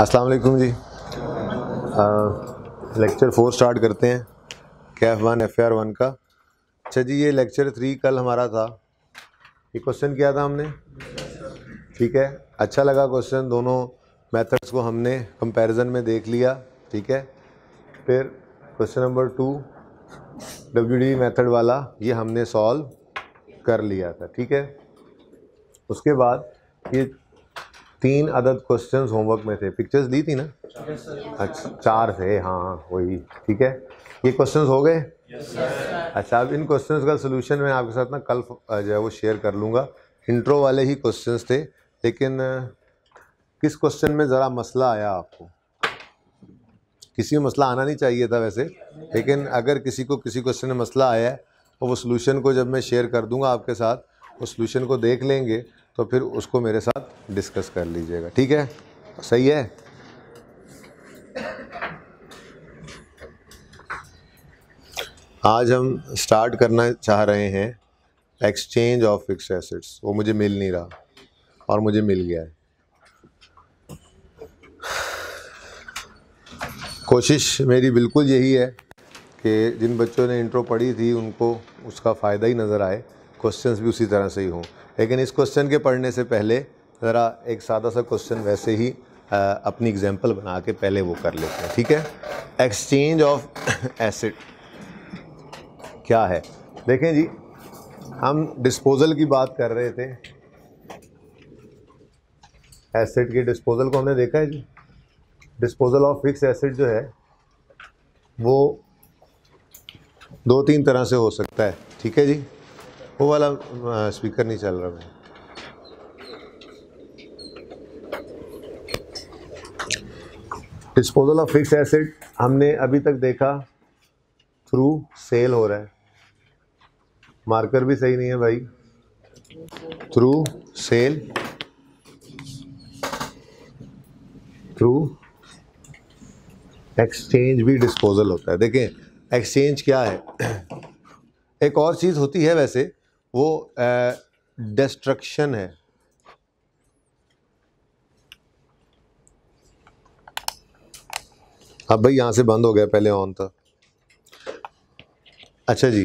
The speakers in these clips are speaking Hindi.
अस्सलाम वालेकुम जी। लेक्चर 4 स्टार्ट करते हैं KF1 FR1 का। अच्छा जी, ये लेक्चर 3 कल हमारा था। ये क्वेश्चन किया था हमने, ठीक है। अच्छा लगा क्वेश्चन, दोनों मेथड्स को हमने कंपैरिजन में देख लिया, ठीक है। फिर क्वेश्चन नंबर 2 WD मेथड वाला ये हमने सॉल्व कर लिया था, ठीक है। उसके बाद ये 3 अदद क्वेश्चंस होमवर्क में थे। पिक्चर्स दी थी ना? अच्छा 4 थे, हाँ वही, ठीक है। ये क्वेश्चंस हो गए? अच्छा, अब इन क्वेश्चंस का सोल्यूशन मैं आपके साथ ना कल जो है वो शेयर कर लूँगा। इंट्रो वाले ही क्वेश्चंस थे, लेकिन किस क्वेश्चन में ज़रा मसला आया आपको? किसी में मसला आना नहीं चाहिए था वैसे, लेकिन अगर किसी क्वेश्चन में मसला आया है तो वो सोल्यूशन को जब मैं शेयर कर दूंगा आपके साथ, वो सोल्यूशन को देख लेंगे तो फिर उसको मेरे साथ डिस्कस कर लीजिएगा, ठीक है? सही है। आज हम स्टार्ट करना चाह रहे हैं एक्सचेंज ऑफ फिक्स्ड एसेट्स। वो मुझे मिल नहीं रहा और मुझे मिल गया है। कोशिश मेरी बिल्कुल यही है कि जिन बच्चों ने इंट्रो पढ़ी थी उनको उसका फ़ायदा ही नज़र आए, क्वेश्चंस भी उसी तरह से ही हों। लेकिन इस क्वेश्चन के पढ़ने से पहले ज़रा एक सादा सा क्वेश्चन वैसे ही अपनी एग्जांपल बना के पहले वो कर लेते हैं, ठीक है। एक्सचेंज ऑफ एसेट क्या है? देखें जी, हम डिस्पोजल की बात कर रहे थे। एसेट के डिस्पोजल को हमने देखा है जी। डिस्पोजल ऑफ फिक्स एसेट जो है वो 2-3 तरह से हो सकता है, ठीक है जी। वो वाला स्पीकर नहीं चल रहा है। डिस्पोजल ऑफ फिक्स एसेट हमने अभी तक देखा थ्रू सेल हो रहा है। मार्कर भी सही नहीं है भाई। थ्रू सेल, थ्रू एक्सचेंज भी डिस्पोजल होता है। देखें एक्सचेंज क्या है। एक और चीज़ होती है वैसे, वो डिस्ट्रक्शन है। अब भाई यहाँ से बंद हो गया, पहले ऑन था। अच्छा जी,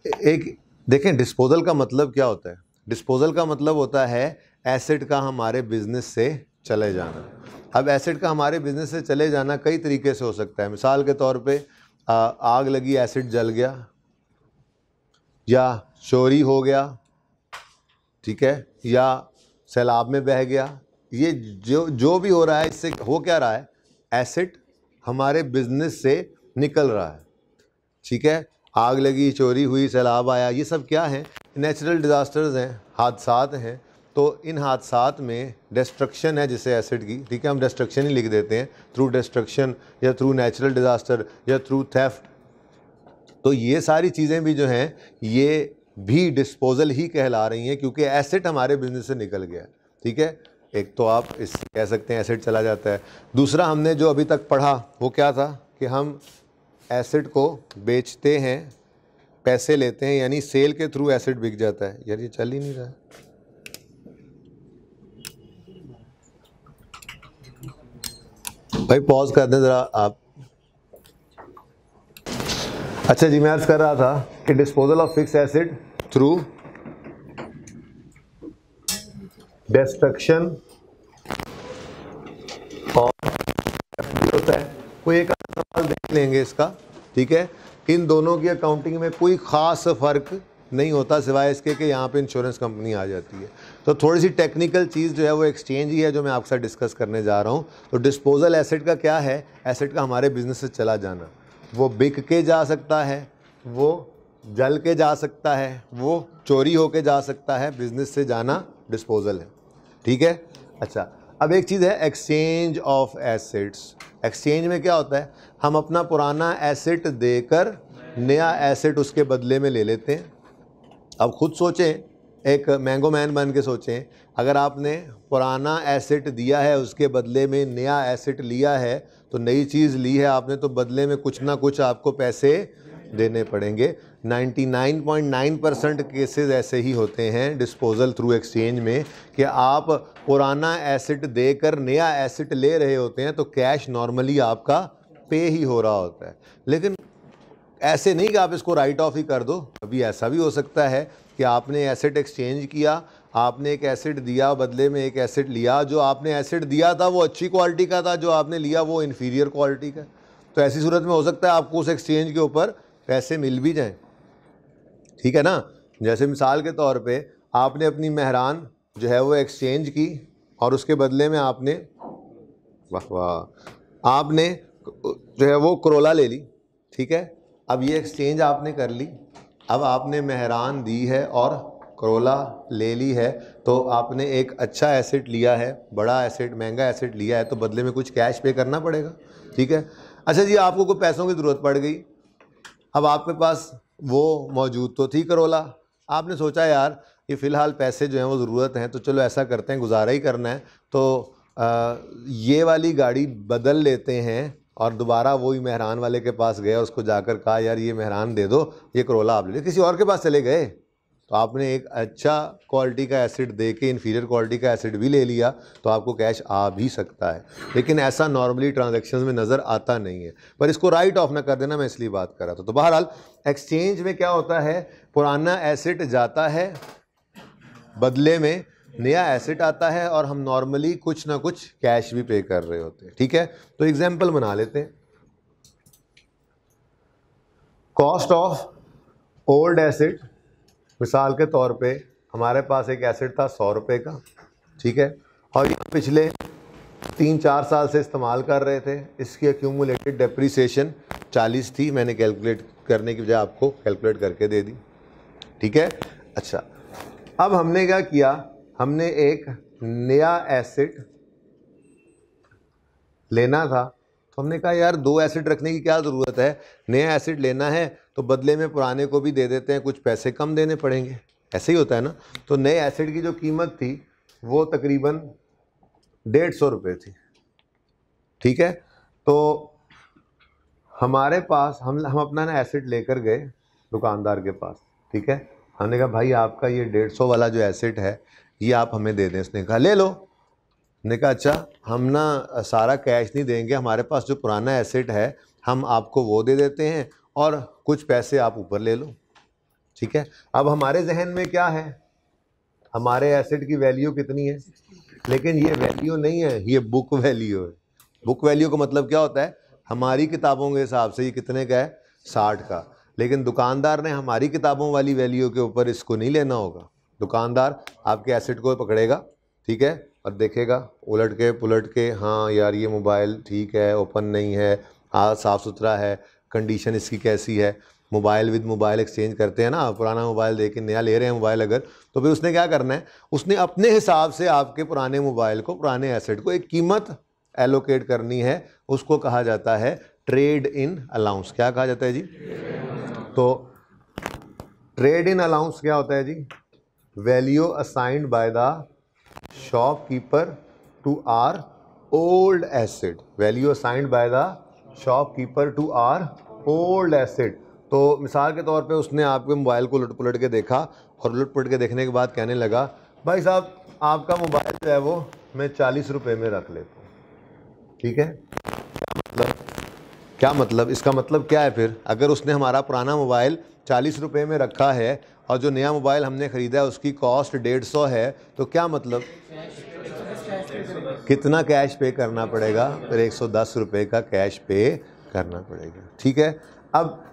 एक देखें डिस्पोजल का मतलब क्या होता है। डिस्पोजल का मतलब होता है एसेट का हमारे बिजनेस से चले जाना। अब एसेट का हमारे बिजनेस से चले जाना कई तरीके से हो सकता है। मिसाल के तौर पे आग लगी, एसेट जल गया, या चोरी हो गया, ठीक है, या सैलाब में बह गया। ये जो भी हो रहा है, इससे हो क्या रहा है? एसेट हमारे बिजनेस से निकल रहा है, ठीक है। आग लगी, चोरी हुई, सैलाब आया, ये सब क्या है? नेचुरल डिज़ास्टर्स हैं, हादसात हैं। तो इन हादसात में डिस्ट्रक्शन है जिसे एसेट की, ठीक है, हम डिस्ट्रक्शन ही लिख देते हैं। थ्रू डिस्ट्रक्शन या थ्रू नेचुरल डिज़ास्टर या थ्रू थेफ्ट। तो ये सारी चीज़ें भी जो हैं ये भी डिस्पोजल ही कहला रही हैं, क्योंकि एसेट हमारे बिजनेस से निकल गया है, ठीक है। एक तो आप इस कह सकते हैं एसेट चला जाता है। दूसरा हमने जो अभी तक पढ़ा वो क्या था कि हम एसेट को बेचते हैं, पैसे लेते हैं, यानी सेल के थ्रू एसेट बिक जाता है। यार ये चल ही नहीं रहा है। भाई पॉज कर दें ज़रा आप। अच्छा जी, मैं अर्ज कर रहा था कि disposal of fix asset through destruction और होता है। कोई एक सवाल देख लेंगे इसका, ठीक है। इन दोनों की अकाउंटिंग में कोई ख़ास फ़र्क नहीं होता सिवाय इसके कि यहाँ पे इंश्योरेंस कंपनी आ जाती है। तो थोड़ी सी टेक्निकल चीज़ जो है वो एक्सचेंज ही है जो मैं आपके साथ डिस्कस करने जा रहा हूँ। तो डिस्पोजल एसेट का क्या है? एसेट का हमारे बिजनेस से चला जाना। वो बिक के जा सकता है, वो जल के जा सकता है, वो चोरी होके जा सकता है। बिजनेस से जाना डिस्पोजल है, ठीक है। अच्छा, अब एक चीज़ है एक्सचेंज ऑफ एसेट्स। एक्सचेंज में क्या होता है? हम अपना पुराना एसेट देकर नया एसेट उसके बदले में ले लेते हैं। अब खुद सोचें, एक मैंगो मैन बन के सोचें, अगर आपने पुराना एसेट दिया है उसके बदले में नया एसेट लिया है, तो नई चीज़ ली है आपने तो बदले में कुछ ना कुछ आपको पैसे देने पड़ेंगे। 99.9% केसेस ऐसे ही होते हैं डिस्पोजल थ्रू एक्सचेंज में कि आप पुराना एसेट देकर नया एसेट ले रहे होते हैं तो कैश नॉर्मली आपका पे ही हो रहा होता है। लेकिन ऐसे नहीं कि आप इसको राइट ऑफ ही कर दो। अभी ऐसा भी हो सकता है कि आपने एसेट एक्सचेंज किया, आपने एक एसेट दिया, बदले में एक एसेट लिया, जो आपने एसेट दिया था वो अच्छी क्वालिटी का था, जो आपने लिया वो इन्फीरियर क्वालिटी का। तो ऐसी सूरत में हो सकता है आपको उस एक्सचेंज के ऊपर पैसे मिल भी जाएं, ठीक है ना। जैसे मिसाल के तौर पे आपने अपनी मेहरान जो है वो एक्सचेंज की और उसके बदले में आपने आपने जो है वो करोला ले ली, ठीक है। अब ये एक्सचेंज आपने कर ली, अब आपने मेहरान दी है और करोला ले ली है, तो आपने एक अच्छा एसेट लिया है, बड़ा एसेट, महंगा एसेट लिया है, तो बदले में कुछ कैश पे करना पड़ेगा, ठीक है। अच्छा जी, आपको कोई पैसों की ज़रूरत पड़ गई, अब आपके पास वो मौजूद तो थी करोला, आपने सोचा यार कि फ़िलहाल पैसे जो हैं वो ज़रूरत हैं, तो चलो ऐसा करते हैं, गुजारा ही करना है, तो ये वाली गाड़ी बदल लेते हैं। और दोबारा वही मेहरान वाले के पास गए और उसको जाकर कहा यार ये मेहरान दे दो, ये करोला आप ले लो। किसी और के पास चले गए तो आपने एक अच्छा क्वालिटी का एसिड दे के इन्फीरियर क्वालिटी का एसिड भी ले लिया, तो आपको कैश आ भी सकता है। लेकिन ऐसा नॉर्मली ट्रांजैक्शंस में नज़र आता नहीं है, पर इसको राइट ऑफ ना कर देना, मैं इसलिए बात कर रहा था। तो बहरहाल एक्सचेंज में क्या होता है, पुराना एसिड जाता है, बदले में नया एसेट आता है और हम नॉर्मली कुछ ना कुछ कैश भी पे कर रहे होते हैं, ठीक है। तो एग्जांपल बना लेते हैं। कॉस्ट ऑफ ओल्ड एसेट, मिसाल के तौर पे हमारे पास एक एसेट था 100 रुपये का, ठीक है, और ये पिछले 3-4 साल से इस्तेमाल कर रहे थे। इसकी एक्यूमुलेटेड डेप्रिसिएशन 40 थी, मैंने कैलकुलेट करने की बजाय आपको कैलकुलेट करके दे दी, ठीक है। अच्छा, अब हमने क्या किया, हमने एक नया एसेट लेना था, तो हमने कहा यार 2 एसेट रखने की क्या ज़रूरत है, नया एसेट लेना है तो बदले में पुराने को भी दे देते हैं, कुछ पैसे कम देने पड़ेंगे, ऐसे ही होता है ना। तो नए एसेट की जो कीमत थी वो तकरीबन 150 रुपये थी, ठीक है। तो हमारे पास हम अपना ना एसेट लेकर गए दुकानदार के पास, ठीक है। हमने कहा भाई आपका ये 150 वाला जो एसेट है ये आप हमें दे दें। उसने कहा ले लो। हमने कहा अच्छा, हम ना सारा कैश नहीं देंगे, हमारे पास जो पुराना एसेट है हम आपको वो दे देते हैं और कुछ पैसे आप ऊपर ले लो, ठीक है। अब हमारे जहन में क्या है, हमारे एसेट की वैल्यू कितनी है, लेकिन ये वैल्यू नहीं है, ये बुक वैल्यू है। बुक वैल्यू का मतलब क्या होता है, हमारी किताबों के हिसाब से ये कितने का है, 60 का। लेकिन दुकानदार ने हमारी किताबों वाली वैल्यू के ऊपर इसको नहीं लेना होगा। दुकानदार आपके एसेट को पकड़ेगा, ठीक है, और देखेगा उलट के पुलट के, हाँ यार ये मोबाइल ठीक है, ओपन नहीं है, हाँ साफ़ सुथरा है, कंडीशन इसकी कैसी है। मोबाइल विद मोबाइल एक्सचेंज करते हैं ना, पुराना मोबाइल दे के नया ले रहे हैं मोबाइल अगर, तो फिर उसने क्या करना है, उसने अपने हिसाब से आपके पुराने मोबाइल को, पुराने एसेट को एक कीमत एलोकेट करनी है। उसको कहा जाता है ट्रेड इन अलाउंस। क्या कहा जाता है जी? तो ट्रेड इन अलाउंस क्या होता है जी? Value assigned by the shopkeeper to our old asset. Value assigned by the shopkeeper to our old asset. तो मिसाल के तौर पे उसने आपके मोबाइल को उलट पुलट के देखा और उलट पुलट के देखने के बाद कहने लगा भाई साहब आपका मोबाइल जो है वो मैं 40 रुपये में रख लेता हूँ, ठीक है। मतलब क्या मतलब, इसका मतलब क्या है फिर? अगर उसने हमारा पुराना मोबाइल 40 रुपये में रखा है और जो नया मोबाइल हमने ख़रीदा है उसकी कॉस्ट 150 है, तो क्या मतलब कितना कैश पे करना पड़ेगा? फिर 110 रुपये का कैश पे करना पड़ेगा, ठीक है। अब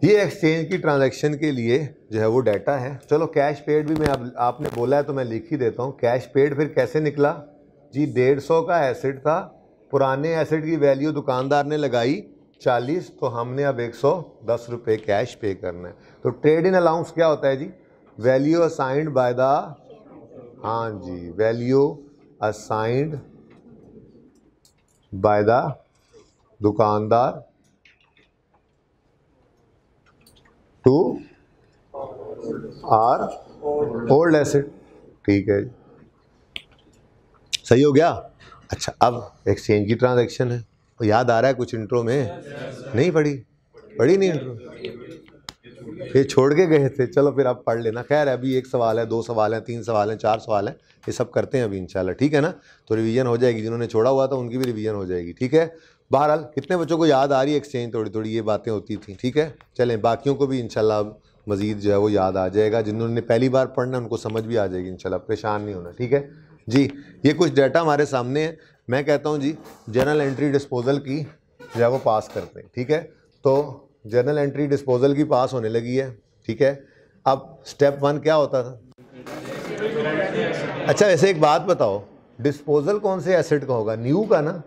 ये एक्सचेंज की ट्रांजैक्शन के लिए जो है वो डाटा है। चलो कैश पेड भी मैं आपने बोला है तो मैं लिख ही देता हूँ। कैश पेड फिर कैसे निकला जी? 150 का एसेट था, पुराने एसेट की वैल्यू दुकानदार ने लगाई 40, तो हमने अब 110 रुपये कैश पे करना है। तो ट्रेड इन अलाउंस क्या होता है जी? वैल्यू असाइंड बाय द, हाँ जी, वैल्यू असाइंड बाय द दुकानदार टू आर ओल्ड एसेट, ठीक है, सही हो गया। अच्छा, अब एक्सचेंज की ट्रांजैक्शन है, तो याद आ रहा है कुछ इंट्रो में? नहीं पढ़ी? पढ़ी नहीं इंट्रो? ये छोड़ के गए थे, चलो फिर आप पढ़ लेना। खैर अभी एक सवाल है, 2 सवाल हैं, 3 सवाल हैं, 4 सवाल हैं, ये सब करते हैं अभी इंशाल्लाह, ठीक है ना? तो रिवीजन हो जाएगी, जिन्होंने छोड़ा हुआ था उनकी भी रिवीजन हो जाएगी, ठीक है? बहरहाल कितने बच्चों को याद आ रही है एक्सचेंज? थोड़ी थोड़ी ये बातें होती थी, ठीक है? चलें, बाकियों को भी इंशाल्लाह मज़ीद जो है वो याद आ जाएगा। जिन्होंने पहली बार पढ़ना उनको समझ भी आ जाएगी इंशाल्लाह, परेशान नहीं होना, ठीक है जी? ये कुछ डाटा हमारे सामने है। मैं कहता हूँ जी जर्नल एंट्री डिस्पोजल की जो है वो पास करते हैं, ठीक है? तो जर्नल एंट्री डिस्पोजल की पास होने लगी है, ठीक है? अब स्टेप 1 क्या होता था? अच्छा वैसे एक बात बताओ, डिस्पोजल कौन से एसेट का होगा? न्यू का ना?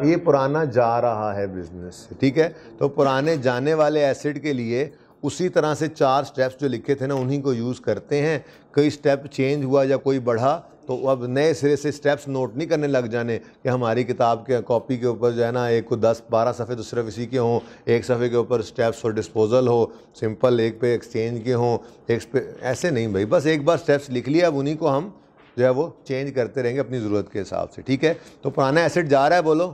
ये पुराना जा रहा है बिजनेस से, ठीक है? तो पुराने जाने वाले एसेट के लिए उसी तरह से 4 स्टेप्स जो लिखे थे ना उन्हीं को यूज़ करते हैं। कोई स्टेप चेंज हुआ या कोई बढ़ा तो अब नए सिरे से स्टेप्स नोट नहीं करने लग जाने कि हमारी किताब के कॉपी के ऊपर जो है ना एक को 10-12 सफ़े तो सिर्फ इसी के हों, एक सफ़े के ऊपर स्टेप्स फॉर डिस्पोजल हो, सिंपल एक पे एक्सचेंज के हों, एक पे, ऐसे नहीं भाई। बस एक बार स्टेप्स लिख लिया, अब उन्हीं को हम जो है वो चेंज करते रहेंगे अपनी ज़रूरत के हिसाब से, ठीक है? तो पुराना एसेट जा रहा है, बोलो।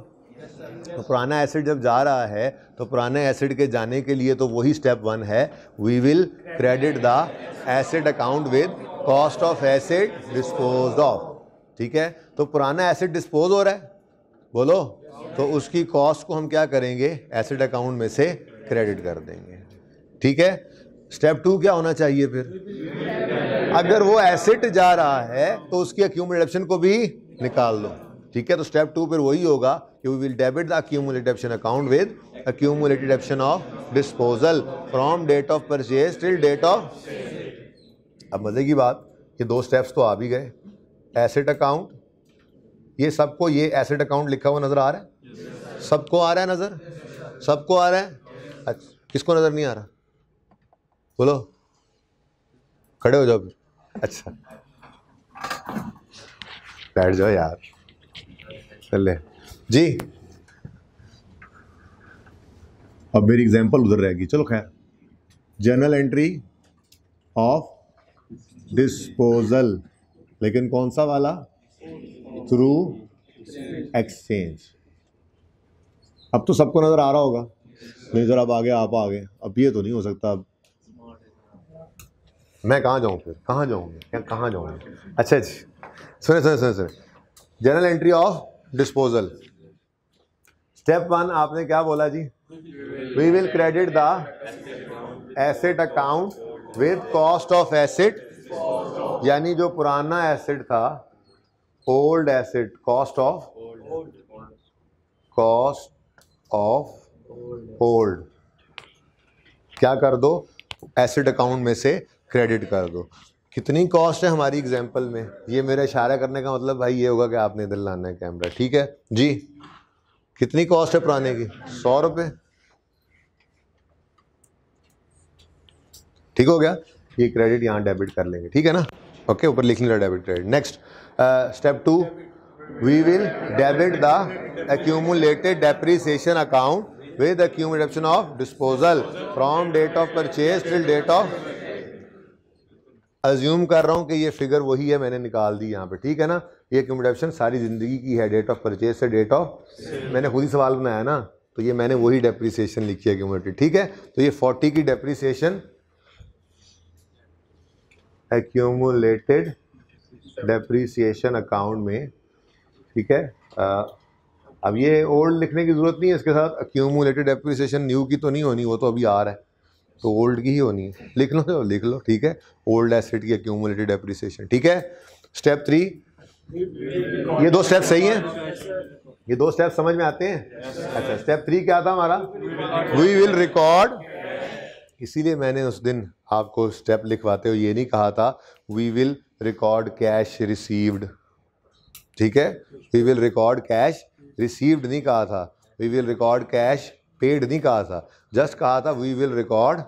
तो पुराना एसिड जब जा रहा है तो पुराने एसिड के जाने के लिए तो वही स्टेप 1 है, we will credit the asset account with cost of asset disposed of, ठीक है? तो पुराना एसिड डिस्पोज हो रहा है, बोलो, तो उसकी कॉस्ट को हम क्या करेंगे? एसिड अकाउंट में से क्रेडिट कर देंगे, ठीक है? स्टेप 2 क्या होना चाहिए फिर? अगर वो एसिड जा रहा है तो उसकी एक्यूमुलेशन को भी निकाल दो, ठीक है? तो स्टेप 2 फिर वही होगा कि we will debit the accumulated account with accumulated option of disposal from date of purchase till date of. अब मजे की बात, ये 2 स्टेप्स तो आ भी गए। एसेट अकाउंट, ये सबको ये एसेट अकाउंट लिखा हुआ नजर आ रहा है? सबको आ रहा है नजर? सबको आ रहा है? अच्छा, किसको नजर नहीं आ रहा? बोलो, खड़े हो जाओ फिर। अच्छा बैठ जाओ यार, चले जी। अब मेरी एग्जांपल उधर रहेगी, चलो खैर। जर्नल एंट्री ऑफ डिस्पोजल, लेकिन कौन सा वाला? Through exchange. अब तो सबको नजर आ रहा होगा, नहीं सर अब आगे आप आगे, अब ये तो नहीं हो सकता। अब मैं कहाँ जाऊँ फिर? कहाँ जाऊँगे? कहाँ जाऊँगे? अच्छा जी, सुने सुने सुने सुने, journal entry of disposal step 1 आपने क्या बोला जी? We will credit the asset account with cost of asset, यानी जो पुराना एसेट था, old asset, cost of old क्या कर दो? एसेट अकाउंट में से क्रेडिट कर दो। कितनी कॉस्ट है हमारी एग्जांपल में? ये मेरा इशारा करने का मतलब भाई ये होगा कि आपने इधर लाना है कैमरा, ठीक है जी? कितनी कॉस्ट है पुराने की? 100 रुपये, ठीक हो गया? ये क्रेडिट यहाँ डेबिट कर लेंगे, ठीक है ना? ओके, ऊपर लिख लेना debit credit. Next step 2, we will debit the accumulated depreciation account with accumulation of disposal from date of purchase till date of. Assume कर रहा हूँ कि ये फिगर वही है, मैंने निकाल दी यहाँ पे, ठीक है ना? ये एक्यूमुलेशन सारी ज़िंदगी की है, डेट ऑफ परचेज से डेट ऑफ, मैंने खुद ही सवाल बनाया ना, तो ये मैंने वही डेप्रिसिएशन लिखी है एक्यूमुलेटेड, ठीक है? तो ये 40 की डेप्रिसिएशन, एक्यूमुलेटेड डेप्रिसिएशन अकाउंट में, ठीक है? अब ये ओल्ड लिखने की ज़रूरत नहीं है, इसके साथ एक्यूमुलेटेड डेप्रिसिएशन न्यू की तो नहीं होनी, वो तो अभी आ रहा है, तो ओल्ड की ही होनी है। लिख लो तो लिख लो, ठीक है? ओल्ड एसेट की एक्यूमुलेटेड डेप्रिसिएशन, ठीक है? स्टेप 3, ये 2 स्टेप सही हैं? ये 2 स्टेप समझ में आते हैं? अच्छा, स्टेप 3 क्या था हमारा? वी विल रिकॉर्ड, इसीलिए मैंने उस दिन आपको स्टेप लिखवाते हुए ये नहीं कहा था we will record cash received, ठीक है? We will record cash received नहीं कहा था, we will record cash paid नहीं कहा था, जस्ट कहा था वी विल रिकॉर्ड,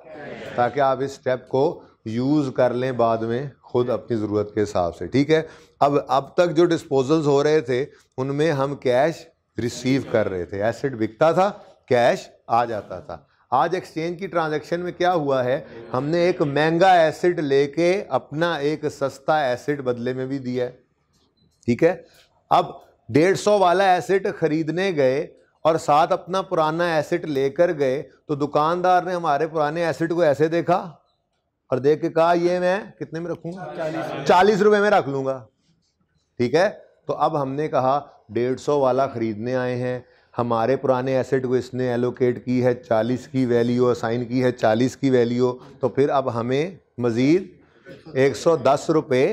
ताकि आप इस स्टेप को यूज़ कर लें बाद में खुद अपनी ज़रूरत के हिसाब से, ठीक है? अब तक जो डिस्पोजल्स हो रहे थे उनमें हम कैश रिसीव कर रहे थे, एसेट बिकता था, कैश आ जाता था। आज एक्सचेंज की ट्रांजैक्शन में क्या हुआ है? हमने एक महंगा एसेट लेके अपना एक सस्ता एसेट बदले में भी दिया है, ठीक है? अब 150 वाला एसेट खरीदने गए और साथ अपना पुराना एसेट लेकर गए, तो दुकानदार ने हमारे पुराने एसेट को ऐसे देखा और देख के कहा ये मैं कितने में रखूंगा, 40 रुपए में रख लूंगा। ठीक है, तो अब हमने कहा 150 वाला खरीदने आए हैं, हमारे पुराने एसेट को इसने एलोकेट की है 40 की वैल्यू, असाइन की है 40 की वैल्यू, तो फिर अब हमें मज़ीद 110 रुपये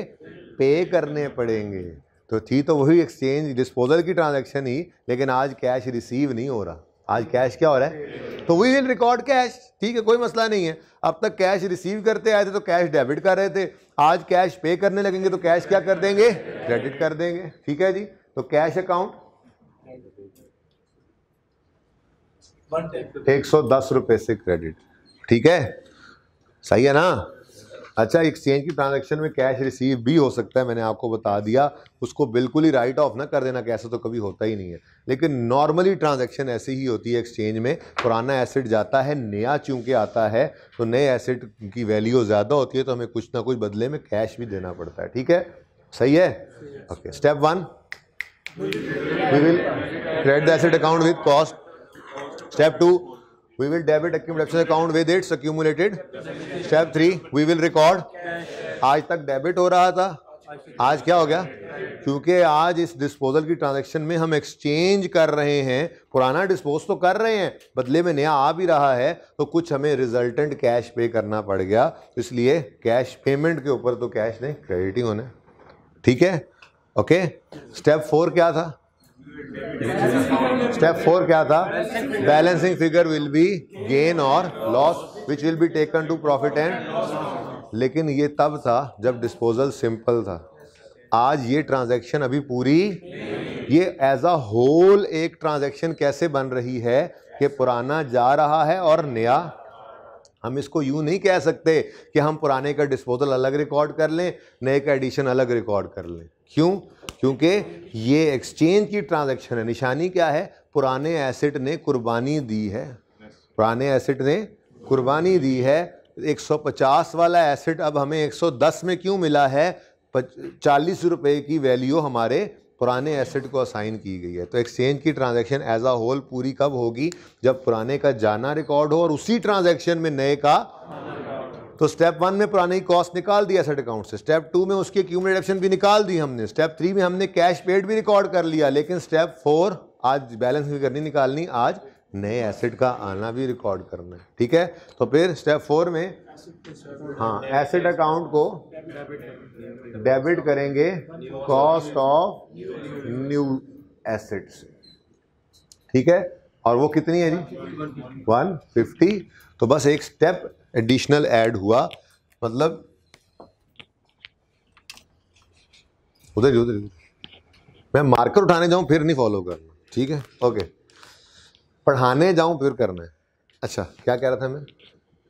पे करने पड़ेंगे। तो थी तो वही एक्सचेंज डिस्पोजल की ट्रांजैक्शन ही, लेकिन आज कैश रिसीव नहीं हो रहा, आज कैश क्या हो रहा है, तो वी विल रिकॉर्ड कैश। ठीक है, कोई मसला नहीं है। अब तक कैश रिसीव करते आए थे तो कैश डेबिट कर रहे थे, आज कैश पे करने लगेंगे तो कैश क्या कर देंगे, क्रेडिट कर देंगे। ठीक है जी, तो कैश अकाउंट 110 रुपए से क्रेडिट। ठीक है, सही है ना। अच्छा, एक्सचेंज की ट्रांजैक्शन में कैश रिसीव भी हो सकता है, मैंने आपको बता दिया, उसको बिल्कुल ही राइट ऑफ ना कर देना कि ऐसा तो कभी होता ही नहीं है, लेकिन नॉर्मली ट्रांजैक्शन ऐसी ही होती है एक्सचेंज में। पुराना एसेट जाता है, नया चूंकि आता है, तो नए एसेट की वैल्यू ज़्यादा होती है, तो हमें कुछ ना कुछ बदले में कैश भी देना पड़ता है। ठीक है, सही है। Okay, step 1 we will credit the asset account with cost. Step 2 we will debit accumulation account with its accumulated. Step 3 we will record। आज तक डेबिट हो रहा था, आज क्या हो गया, क्योंकि आज इस डिस्पोजल की ट्रांजैक्शन में हम एक्सचेंज कर रहे हैं, पुराना डिस्पोज तो कर रहे हैं, बदले में नया आ भी रहा है, तो कुछ हमें रिजल्टेंट कैश पे करना पड़ गया, तो इसलिए कैश पेमेंट के ऊपर तो कैश नहीं क्रेडिटिंग होना। ठीक है, ओके। स्टेप 4 क्या था, स्टेप 4 क्या था, balancing figure will be gain or loss which will be taken to profit and. लेकिन ये तब था जब डिस्पोजल सिंपल था, आज ये ट्रांजैक्शन अभी पूरी, ये एज अ होल एक ट्रांजैक्शन कैसे बन रही है कि पुराना जा रहा है और नया। हम इसको यूं नहीं कह सकते कि हम पुराने का डिस्पोजल अलग रिकॉर्ड कर लें, नए का एडिशन अलग रिकॉर्ड कर लें। क्यों, क्योंकि ये एक्सचेंज की ट्रांजैक्शन है। निशानी क्या है, पुराने एसेट ने कुर्बानी दी है, पुराने एसेट ने कुर्बानी दी है। 150 वाला एसेट अब हमें 110 में क्यों मिला है, 40 रुपए की वैल्यू हमारे पुराने एसेट को असाइन की गई है। तो एक्सचेंज की ट्रांजैक्शन एज अ होल पूरी कब होगी, जब पुराने का जाना रिकॉर्ड हो और उसी ट्रांजैक्शन में नए का। तो स्टेप 1 में पुराने की कॉस्ट निकाल दिया एसेट अकाउंट से, स्टेप 2 में उसकी एक्यूमुलेशन भी निकाल दी हमने, स्टेप 3 में हमने कैश पेड भी रिकॉर्ड कर लिया, लेकिन स्टेप 4 आज बैलेंस फिगर नहीं निकालनी, आज नए एसेट का आना भी रिकॉर्ड करना है। ठीक है, तो फिर स्टेप 4 में हाँ एसेट अकाउंट को डेबिट करेंगे कॉस्ट ऑफ न्यू एसेट्स। ठीक है, और वो कितनी है जी, 150। तो बस एक स्टेप एडिशनल ऐड हुआ, मतलब उधर उधर मैं मार्कर उठाने जाऊं फिर नहीं फॉलो करना। ठीक है, ओके, पढ़ाने जाऊं फिर करना है। अच्छा, क्या कह रहा था मैं,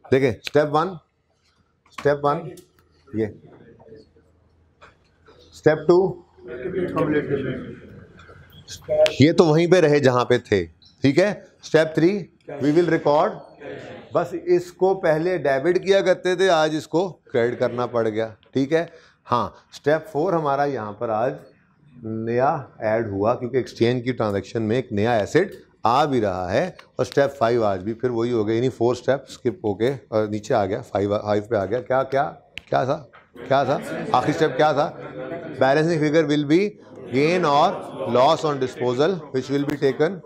देखें स्टेप 1 ये, स्टेप 2 ये तो वहीं पे रहे जहां पे थे। ठीक है, स्टेप 3 वी विल रिकॉर्ड, बस इसको पहले डेबिट किया करते थे, आज इसको क्रेडिट करना पड़ गया। ठीक है, हाँ स्टेप 4 हमारा यहाँ पर आज नया ऐड हुआ, क्योंकि एक्सचेंज की ट्रांजैक्शन में एक नया एसेट आ भी रहा है। और स्टेप 5 आज भी फिर वही हो गया, यानी 4 स्टेप स्किप होके और नीचे आ गया 5 पे आ गया। क्या क्या क्या था, क्या था आखिरी स्टेप, क्या था, balancing figure will be gain or loss on disposal which will be taken.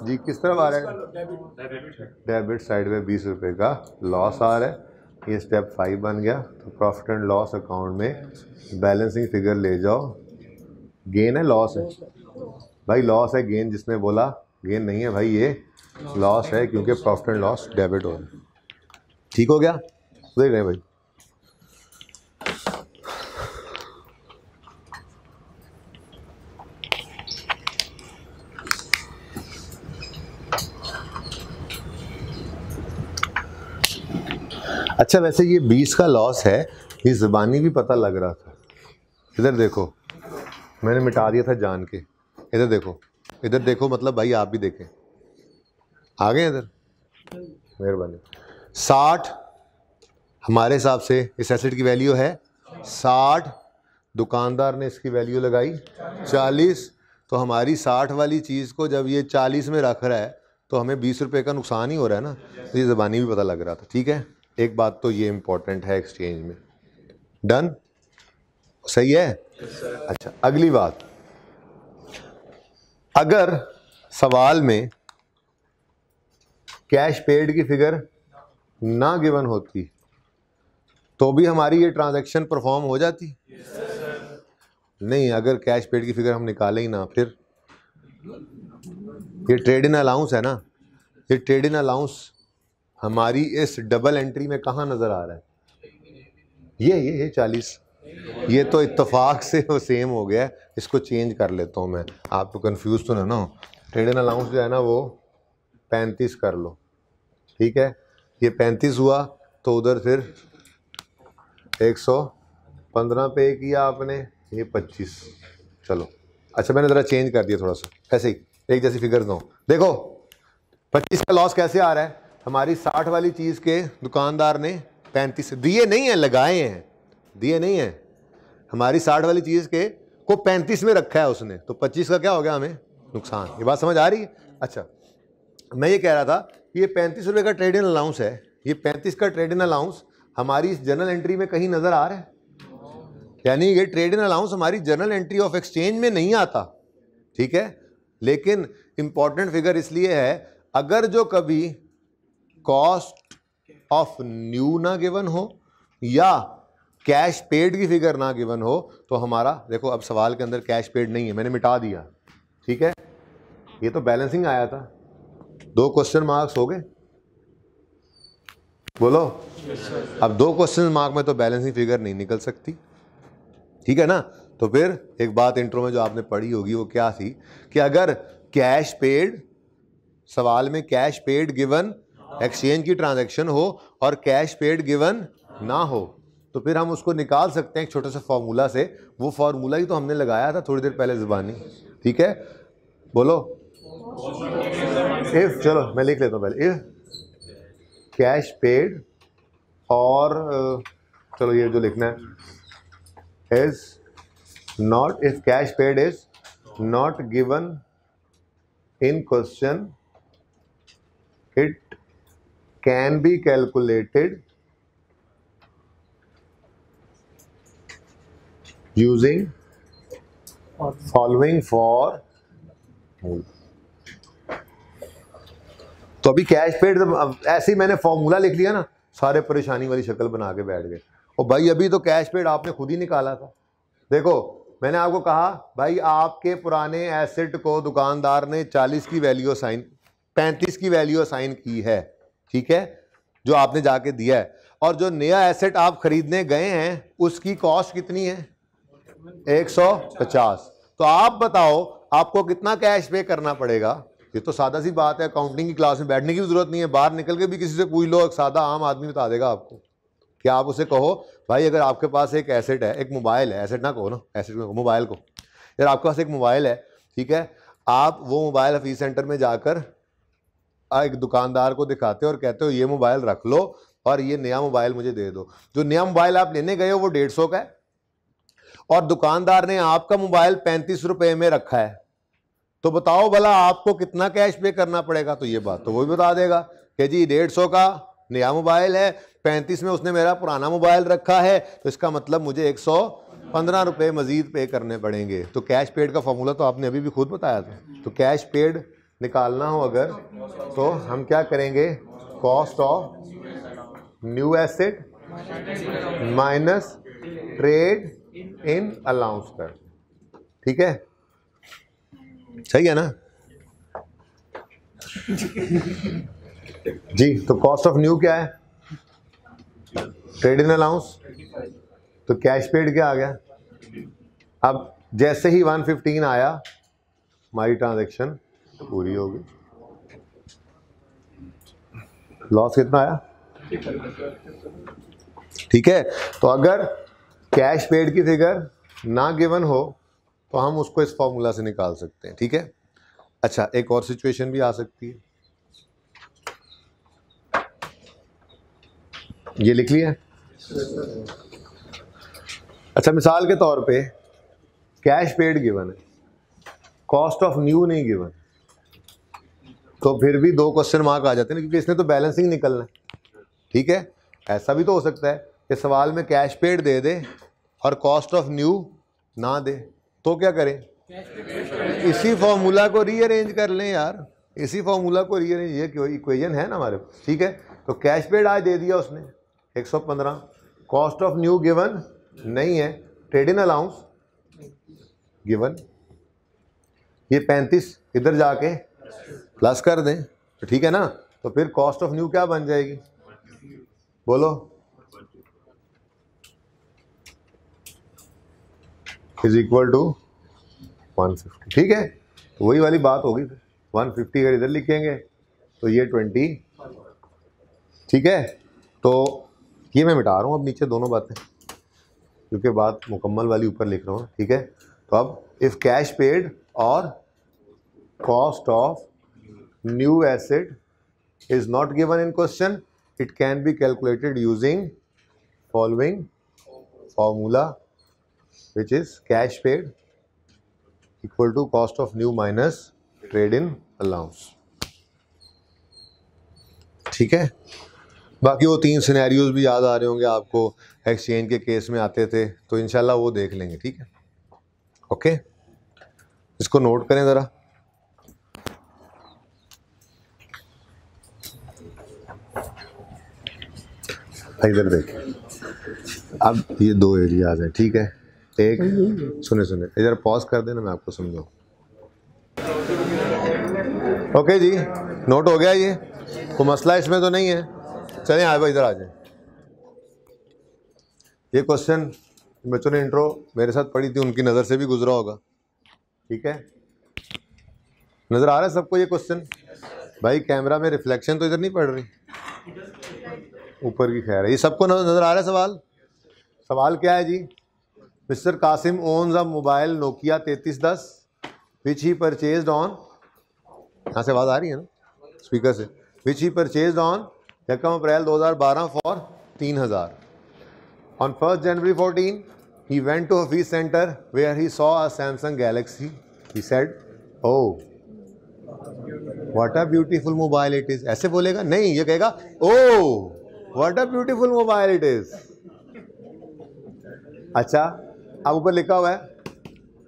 जी किस तरफ आ रहा है, डेबिट साइड में 20 रुपये का लॉस आ रहा है, ये स्टेप 5 बन गया। तो प्रॉफिट एंड लॉस अकाउंट में बैलेंसिंग फिगर ले जाओ, गेन है लॉस है, भाई लॉस है, गेन जिसने बोला गेन नहीं है भाई, ये लॉस है, क्योंकि प्रॉफिट एंड लॉस डेबिट हो रहा है। ठीक हो गया, देख रहे हैं भाई। अच्छा, वैसे ये 20 का लॉस है, ये ज़बानी भी पता लग रहा था। इधर देखो, मैंने मिटा दिया था जान के, इधर देखो, इधर देखो, मतलब भाई आप भी देखें, आ गए इधर, मेहरबानी। 60 हमारे हिसाब से इस एसेट की वैल्यू है 60, दुकानदार ने इसकी वैल्यू लगाई 40, तो हमारी 60 वाली चीज़ को जब ये 40 में रख रहा है तो हमें 20 रुपये का नुकसान ही हो रहा है ना। तो ये ज़बानी भी पता लग रहा था। ठीक है, एक बात तो ये इम्पोर्टेंट है एक्सचेंज में। डन, सही है। अच्छा, अगली बात, अगर सवाल में कैश पेड की फिगर ना गिवन होती तो भी हमारी ये ट्रांजैक्शन परफॉर्म हो जाती? नहीं, अगर कैश पेड की फिगर हम निकालें ही ना, फिर ये ट्रेड इन अलाउंस है ना, ये ट्रेड इन अलाउंस हमारी इस डबल एंट्री में कहाँ नज़र आ रहा है? ये 40, ये तो इत्तेफाक से वो सेम हो गया है। इसको चेंज कर लेता हूँ मैं, आपको कंफ्यूज तो ना हो। ट्रेड इन अलाउंस जो है ना वो 35 कर लो, ठीक है। ये 35 हुआ तो उधर फिर 115 पे किया आपने, ये 25। चलो अच्छा, मैंने ज़रा चेंज कर दिया थोड़ा सा, ऐसे ही एक जैसी फिगर दो। देखो 25 का लॉस कैसे आ रहा है? हमारी 60 वाली चीज़ के दुकानदार ने 35 दिए नहीं है, लगाए हैं, दिए नहीं है। हमारी 60 वाली चीज़ के को 35 में रखा है उसने, तो 25 का क्या हो गया हमें नुकसान। ये बात समझ आ रही है? अच्छा, मैं ये कह रहा था कि ये 35 रुपये का ट्रेड इन अलाउंस है, ये 35 का ट्रेड इन अलाउंस हमारी इस जर्नल एंट्री में कहीं नज़र आ रहा है? यानी ये ट्रेड इन अलाउंस हमारी जर्नल एंट्री ऑफ एक्सचेंज में नहीं आता, ठीक है। लेकिन इंपॉर्टेंट फिगर इसलिए है, अगर जो कभी कॉस्ट ऑफ न्यू ना गिवन हो या कैश पेड की फिगर ना गिवन हो तो हमारा, देखो अब सवाल के अंदर कैश पेड नहीं है, मैंने मिटा दिया, ठीक है। ये तो बैलेंसिंग आया था, 2 क्वेश्चन मार्क्स हो गए, बोलो। अब 2 क्वेश्चन मार्क में तो बैलेंसिंग फिगर नहीं निकल सकती, ठीक है ना। तो फिर एक बात इंट्रो में जो आपने पढ़ी होगी वो क्या थी कि अगर कैश पेड, सवाल में कैश पेड गिवन एक्सचेंज की ट्रांजैक्शन हो और कैश पेड गिवन ना हो तो फिर हम उसको निकाल सकते हैं एक छोटे से फॉर्मूला से। वो फॉर्मूला ही तो हमने लगाया था थोड़ी देर पहले ज़बानी, ठीक है। बोलो इफ, चलो मैं लिख लेता हूँ पहले, इफ कैश पेड और चलो ये जो लिखना है is not, if cash paid is not given in question, it can be calculated using following for। तो अभी कैश पेड ऐसे ही मैंने फॉर्मूला लिख लिया ना, सारे परेशानी वाली शक्ल बना के बैठ गए। और भाई अभी तो कैश पेड आपने खुद ही निकाला था। देखो मैंने आपको कहा भाई आपके पुराने एसेट को दुकानदार ने 40 की वैल्यू असाइन, 35 की वैल्यू असाइन की है, ठीक है, जो आपने जाके दिया है। और जो नया एसेट आप खरीदने गए हैं उसकी कॉस्ट कितनी है? 150। तो आप बताओ आपको कितना कैश पे करना पड़ेगा? ये तो सादा सी बात है, अकाउंटिंग की क्लास में बैठने की भी जरूरत नहीं है, बाहर निकल के भी किसी से पूछ लो, एक सादा आम आदमी बता देगा आपको। क्या आप उसे कहो भाई अगर आपके पास एक एसेट है, एक मोबाइल है, एसेट ना कहो ना, एसेट में मोबाइल को, यार आपके पास एक मोबाइल है, ठीक है, आप वो मोबाइल ऑफिस सेंटर में जाकर एक दुकानदार को दिखाते हो और कहते हो ये मोबाइल रख लो और ये नया मोबाइल मुझे दे दो। जो नया मोबाइल आप लेने गए हो वो 150 का है और दुकानदार ने आपका मोबाइल 35 रुपए में रखा है, तो बताओ भला आपको कितना कैश पे करना पड़ेगा? तो ये बात तो वो भी बता देगा कि जी 150 का नया मोबाइल है, 35 में उसने मेरा पुराना मोबाइल रखा है, तो इसका मतलब मुझे 115 रुपये मजीद पे करने पड़ेंगे। तो कैश पेड का फॉर्मूला तो आपने अभी भी खुद बताया था। तो कैश पेड निकालना हो अगर तो हम क्या करेंगे, cost of new asset minus trade in allowance कर, ठीक है, सही है ना जी। तो कॉस्ट ऑफ न्यू क्या है? Trade in allowance. तो कैश पेड क्या आ गया? अब जैसे ही 115 आया हमारी ट्रांजैक्शन पूरी होगी। लॉस कितना आया? ठीक है। तो अगर कैश पेड की फिगर ना गिवन हो तो हम उसको इस फॉर्मूला से निकाल सकते हैं, ठीक है। अच्छा, एक और सिचुएशन भी आ सकती है, ये लिख लिया। अच्छा, मिसाल के तौर पे कैश पेड गिवन है, कॉस्ट ऑफ न्यू नहीं गिवन, तो फिर भी 2 क्वेश्चन मार्क आ जाते हैं, क्योंकि इसने तो बैलेंसिंग निकलना है। ठीक है, ऐसा भी तो हो सकता है कि सवाल में कैश पेड दे दे और कॉस्ट ऑफ न्यू ना दे, तो क्या करें? इसी फॉर्मूला को रीअरेंज कर लें यार, इसी फॉर्मूला को रीअरेंज, ये इक्वेशन है ना हमारे पास। ठीक है, तो कैश पेड आज दे दिया उसने 115, कॉस्ट ऑफ न्यू गिवन नहीं है, ट्रेड इन अलाउंस गिवन, ये 35 इधर जाके प्लस कर दें, तो ठीक है ना। तो फिर कॉस्ट ऑफ न्यू क्या बन जाएगी, बोलो? Is equal to 150। ठीक है, तो वही वाली बात होगी, 150 अगर इधर लिखेंगे तो ये 20। ठीक है, तो ये मैं मिटा रहा हूँ अब नीचे दोनों बातें, क्योंकि बात मुकम्मल वाली ऊपर लिख रहा हूँ। ठीक है, तो अब इफ कैश पेड और cost of new asset is not given in question, it can be calculated using following formula, which is cash paid equal to cost of new minus trade in allowance। ठीक है, बाकी वो 3 सिनेरियोज भी याद आ रहे होंगे आपको, एक्सचेंज के केस में आते थे, तो इंशाल्लाह वो देख लेंगे। ठीक है, ओके, इसको नोट करें ज़रा। इधर देखें, अब ये 2 एरियाज हैं। ठीक है, एक सुने इधर पॉज कर देना, मैं आपको समझाऊँ। ओके जी, नोट हो गया, ये कोई मसला इसमें तो नहीं है। चलें आए भाई, इधर आ जाए। ये क्वेश्चन बच्चों ने इंट्रो मेरे साथ पढ़ी थी, उनकी नज़र से भी गुजरा होगा। ठीक है, नज़र आ रहा है सबको ये क्वेश्चन? भाई कैमरा में रिफ्लेक्शन तो इधर नहीं पड़ रही, ऊपर की खैर है, ये सबको नजर आ रहा है। सवाल क्या है जी? Mister Kasim owns a mobile Nokia 3310 which he purchased on, यहाँ से आवाज़ आ रही है ना स्पीकर से, which he purchased on 1 April 2012 for 3000। On 1 January 14 he went to office centre where he saw a Samsung Galaxy, he said oh what a beautiful mobile it is. ऐसे बोलेगा नहीं, ये कहेगा ओह What a beautiful mobile it is। अच्छा, अब ऊपर लिखा हुआ है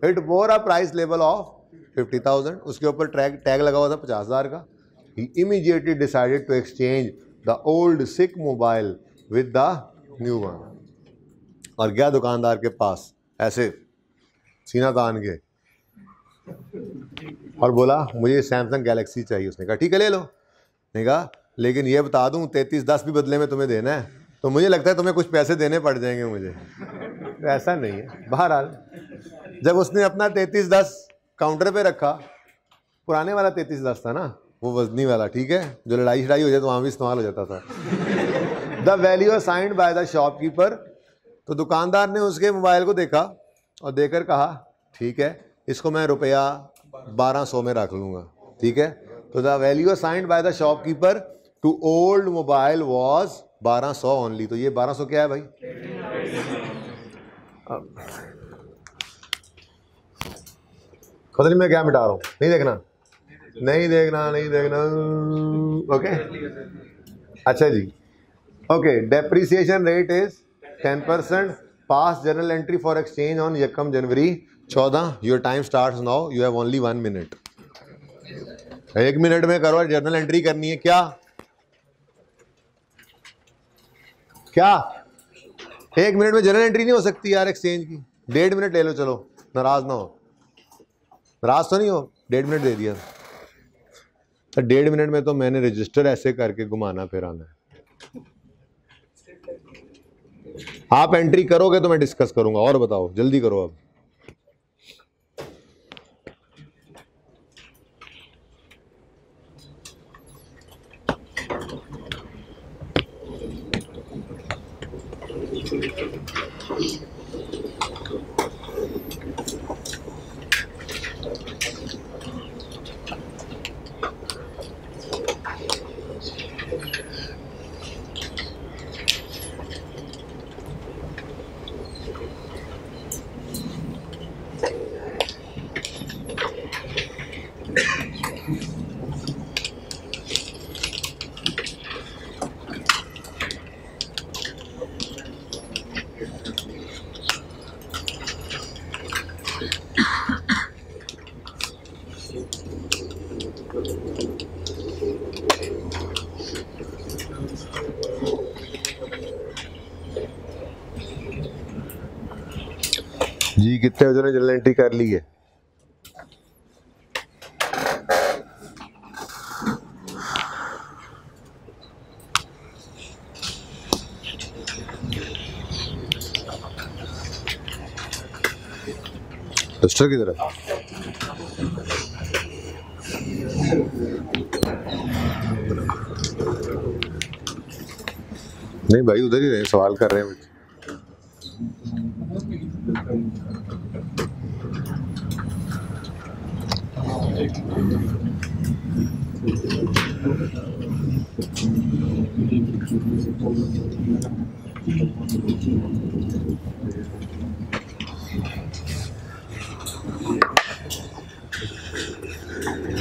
It bore a price label of 50,000, उसके ऊपर टैग लगा हुआ था 50,000 का। He immediately decided to exchange the old sick mobile with the new one। और गया दुकानदार के पास ऐसे सीना तान के और बोला मुझे सैमसंग गैलेक्सी चाहिए। उसने कहा ठीक है ले लो। नहीं कहा लेकिन ये बता दूं 3310 भी बदले में तुम्हें देना है, तो मुझे लगता है तुम्हें कुछ पैसे देने पड़ जाएंगे मुझे। तो ऐसा नहीं है। बहरहाल जब उसने अपना 3310 काउंटर पे रखा, पुराने वाला 3310 था ना, वो वजनी वाला, ठीक है, जो लड़ाई शड़ाई हो जाए तो वहाँ भी इस्तेमाल हो जाता था। The value assigned by the shopkeeper, तो दुकानदार ने उसके मोबाइल को देखा और देकर कहा ठीक है इसको मैं रुपया 1200 में रख लूँगा। ठीक है, तो the value assigned by the shopkeeper to old mobile was 1200 only. तो ये 1200 क्या है भाई? पता नहीं मैं क्या मिटा रहा हूँ, नहीं देखना नहीं देखना नहीं देखना। ओके अच्छा जी, okay depreciation rate is 10%, pass journal entry for exchange on 1 January 14। Your time starts now, you have only 1 minute. 1 minute में करो, जर्नल एंट्री करनी है। क्या 1 मिनट में जर्नल एंट्री नहीं हो सकती यार एक्सचेंज की? 1.5 मिनट ले लो, चलो नाराज ना हो। नाराज तो नहीं हो, 1.5 मिनट दे दिया। तो 1.5 मिनट में तो मैंने रजिस्टर ऐसे करके घुमाना फिराना है। आप एंट्री करोगे तो मैं डिस्कस करूंगा। और बताओ जल्दी करो अब। जी कितने बजे ने जनरल एंट्री कर ली है? रजिस्टर की तरफ नहीं भाई, उधर ही रहे, सवाल कर रहे हैं मुझे।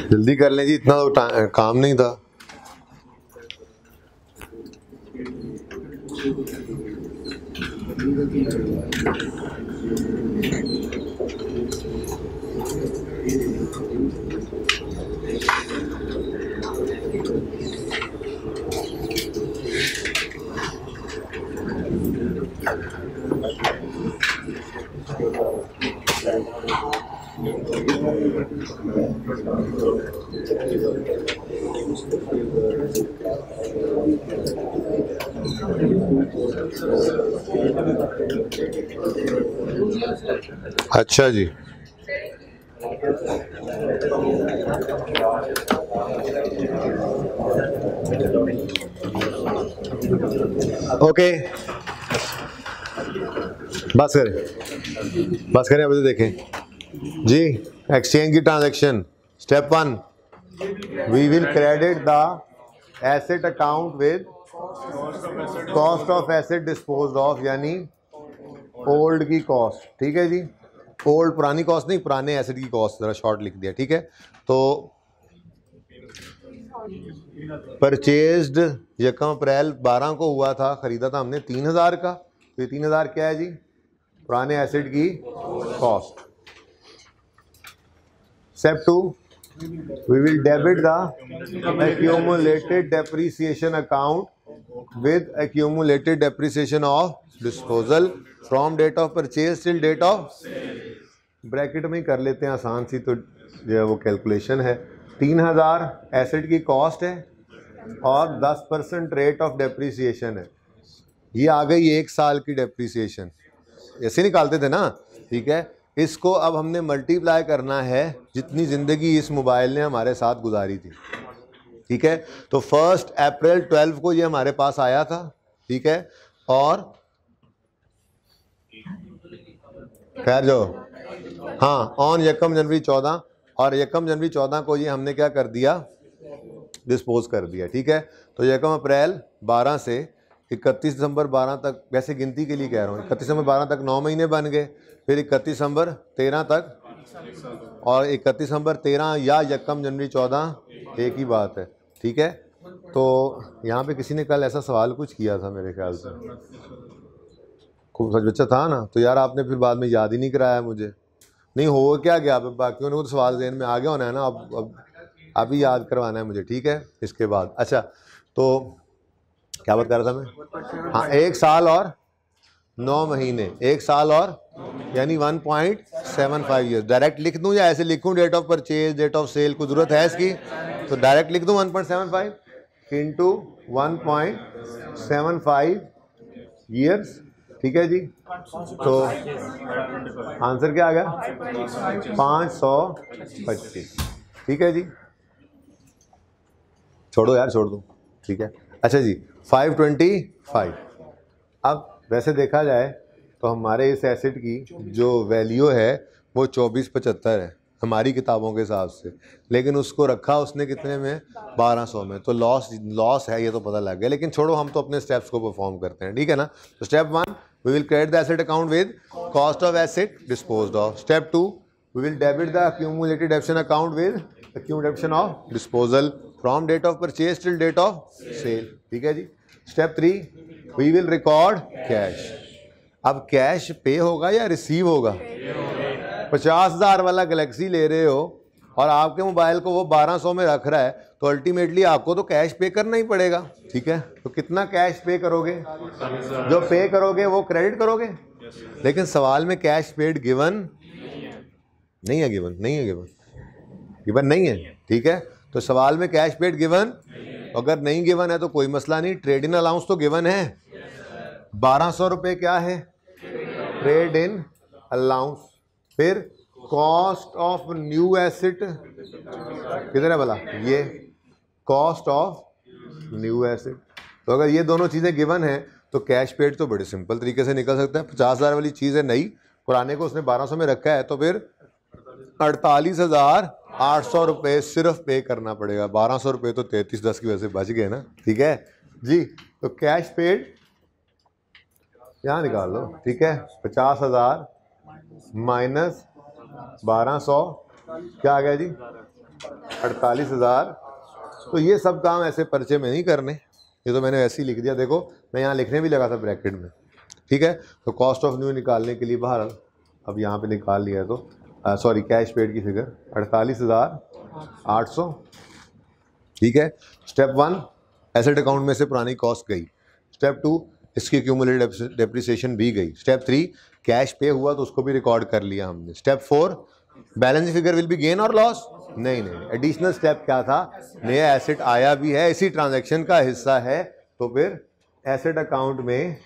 जल्दी कर लें जी, इतना तो काम नहीं था। अच्छा जी, ओके बस करें अभी तो देखें जी। एक्सचेंज की transaction, step 1, we will credit the asset account with cost of asset disposed of, यानी ओल्ड की कॉस्ट। ठीक है जी, ओल्ड पुरानी कॉस्ट नहीं, पुराने एसेट की कॉस्ट, जरा शॉर्ट लिख दिया। ठीक है, तो परचेज्ड 1 अप्रैल 12 को हुआ था, खरीदा था हमने 3000 का, तो ये 3000 क्या है जी? पुराने एसेट की cost. Step 2, we will debit the accumulated depreciation account with accumulated depreciation of disposal from date of purchase till date of, bracket में ही कर लेते हैं, आसान सी तो जो है वो कैलकुलेशन है। 3000 एसेट की कॉस्ट है और 10% रेट ऑफ डेप्रीसिएशन है। ये आ गई 1 साल की डेप्रीसिएशन, ऐसे निकालते थे ना। ठीक है, इसको अब हमने मल्टीप्लाई करना है जितनी ज़िंदगी इस मोबाइल ने हमारे साथ गुजारी थी। ठीक है, तो 1 अप्रैल 12 को ये हमारे पास आया था। ठीक है, और खैर जो हाँ ऑन 1 जनवरी 14, और 1 जनवरी 14 को ये हमने क्या कर दिया? डिस्पोज कर दिया। ठीक है, तो 1 अप्रैल 12 से 31 दिसंबर 12 तक, वैसे गिनती के लिए कह रहा हूँ, 31 दिसंबर 12 तक 9 महीने बन गए, फिर 31 दिसंबर 13 तक, और 31 दिसंबर 13 या 1 जनवरी 14 एक ही बात है। ठीक है, तो यहाँ पे किसी ने कल ऐसा सवाल कुछ किया था मेरे ख्याल से, खूब सच बच्चा था ना, तो यार आपने फिर बाद में याद ही नहीं कराया मुझे। नहीं हो क्या गया, बाकियों ने तो सवाल ज़हन में आ गया होना है ना, अब अभी याद करवाना है मुझे। ठीक है, इसके बाद अच्छा, तो क्या बात कर रहा था मैं? हाँ, 1 साल और 9 महीने, 1 साल और यानी 1.75 ईयर्स। डायरेक्ट लिख दूं या ऐसे लिखूं, date of purchase, date of sale, कुछ जरूरत है इसकी? तो डायरेक्ट लिख दूं 1.75 इंटू 1.75 ईयर्स। ठीक है जी, तो आंसर क्या आ गया? 525। ठीक है जी, छोड़ो यार, छोड़ दो। ठीक है, अच्छा जी, 525। अब वैसे देखा जाए तो हमारे इस एसेट की जो वैल्यू है वो 2475 है हमारी किताबों के हिसाब से, लेकिन उसको रखा उसने कितने में? 1200 में। तो लॉस है, ये तो पता लग गया, लेकिन छोड़ो, हम तो अपने स्टेप्स को परफॉर्म करते हैं। ठीक है ना, तो step 1, we will credit the asset account with cost of asset disposed of. Step 2, we will debit the accumulated depreciation account with accumulation of disposal from date of purchase till date of sale. ठीक है जी। Step 3, we will record cash. अब कैश पे होगा या रिसीव होगा? 50,000 वाला गैलेक्सी ले रहे हो और आपके मोबाइल को वो 1200 में रख रहा है, तो अल्टीमेटली आपको तो कैश पे करना ही पड़ेगा, ठीक है। तो कितना कैश पे करोगे? जो पे करोगे वो क्रेडिट करोगे। लेकिन सवाल में कैश पेड गिवन नहीं है, गिवन नहीं है, गिवन नहीं है, ठीक है। तो सवाल में कैश पेड गिवन, अगर नहीं गिवन है तो कोई मसला नहीं, ट्रेड इन अलाउंस तो गिवन है। 1200 रुपये क्या है? Trade in allowance. फिर कॉस्ट ऑफ न्यू एसेट किधर है भला? ये कॉस्ट ऑफ न्यू एसेट। तो अगर ये दोनों चीज़ें गिवन है तो कैश पेड तो बड़े सिंपल तरीके से निकल सकता है। 50,000 वाली चीज़ है नई, पुराने को उसने 1200 में रखा है, तो फिर 48,800 रुपये सिर्फ पे करना पड़ेगा। 1200 रुपये तो 3310 की वजह से बच गए ना, ठीक है जी। तो कैश पेड यहाँ निकाल लो, ठीक है। 50,000 माइनस 1200 क्या आ गया जी? 48,000। तो ये सब काम ऐसे पर्चे में नहीं करने, ये तो मैंने ऐसे ही लिख दिया। देखो मैं यहाँ लिखने भी लगा था ब्रैकेट में, ठीक है। तो कॉस्ट ऑफ न्यू निकालने के लिए बाहर अब यहाँ पे निकाल लिया है, तो सॉरी कैश पेड की फिगर 48,800, ठीक है। स्टेप 1 एसेट अकाउंट में से पुरानी कॉस्ट गई। स्टेप 2 इसकी एक्यूमुलेटेड डेप्रिसिएशन भी गई। स्टेप 3 कैश पे हुआ तो उसको भी रिकॉर्ड कर लिया हमने। Step 4 balance figure will be gain or loss. नहीं, एडिशनल स्टेप क्या था? नया एसेट आया भी है, इसी ट्रांजैक्शन का हिस्सा है, तो फिर एसेट अकाउंट में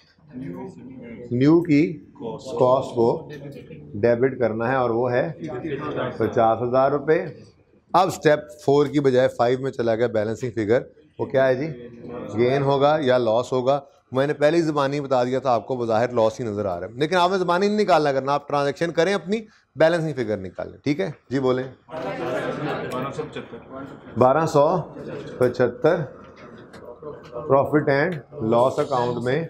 न्यू की कॉस्ट को डेबिट करना है, और वो है 50,000 रुपये। अब स्टेप 4 की बजाय 5 में चला गया बैलेंसिंग फिगर, वो क्या है जी? गेन होगा या लॉस होगा। मैंने पहले ही ज़बानी बता दिया था आपको, बज़ाहिर लॉस ही नज़र आ रहा है, लेकिन आपने ज़बानी नहीं निकालना करना, आप ट्रांजैक्शन करें, अपनी बैलेंसिंग फिगर निकालें, ठीक है जी। बोलें 1275 प्रॉफिट एंड लॉस अकाउंट में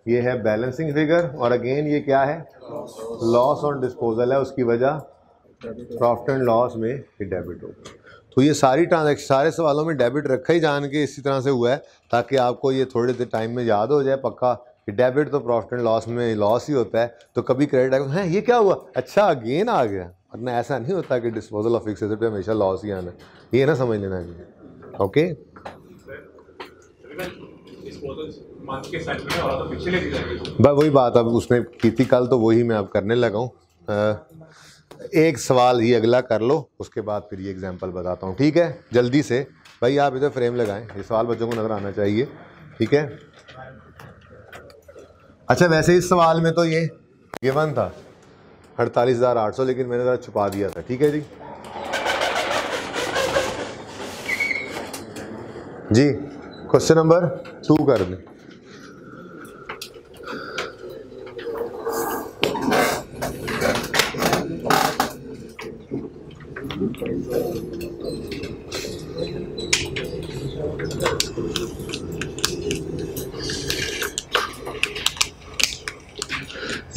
ये है बैलेंसिंग फिगर, और अगेन ये क्या है? लॉस ऑन डिस्पोजल है, उसकी वजह प्रॉफिट एंड लॉस में ये डेबिट होगा। तो ये सारी ट्रांजैक्शन सारे सवालों में डेबिट रखा ही जान के इसी तरह से हुआ है, ताकि आपको ये थोड़े देर टाइम में याद हो जाए पक्का कि डेबिट तो प्रॉफिट एंड लॉस में लॉस ही होता है। तो कभी क्रेडिट आएगा, हैं ये क्या हुआ, अच्छा गेन आ गया, वरना ऐसा नहीं होता कि डिस्पोजल ऑफ फिक्स एसेट पे हमेशा लॉस ही आना, ये ना समझ लेना जी। ओके, बस वही बात अब उसने की थी कल, तो वही मैं अब करने लगा हूँ। एक सवाल ही अगला कर लो, उसके बाद फिर ये एग्जांपल बताता हूँ, ठीक है। जल्दी से भाई आप इधर फ्रेम लगाएं, ये सवाल बच्चों को नज़र आना चाहिए, ठीक है। अच्छा वैसे इस सवाल में तो ये गिवन था 48,800, लेकिन मैंने ज़रा छुपा दिया था, ठीक है जी। जी क्वेश्चन नंबर 2 कर दें।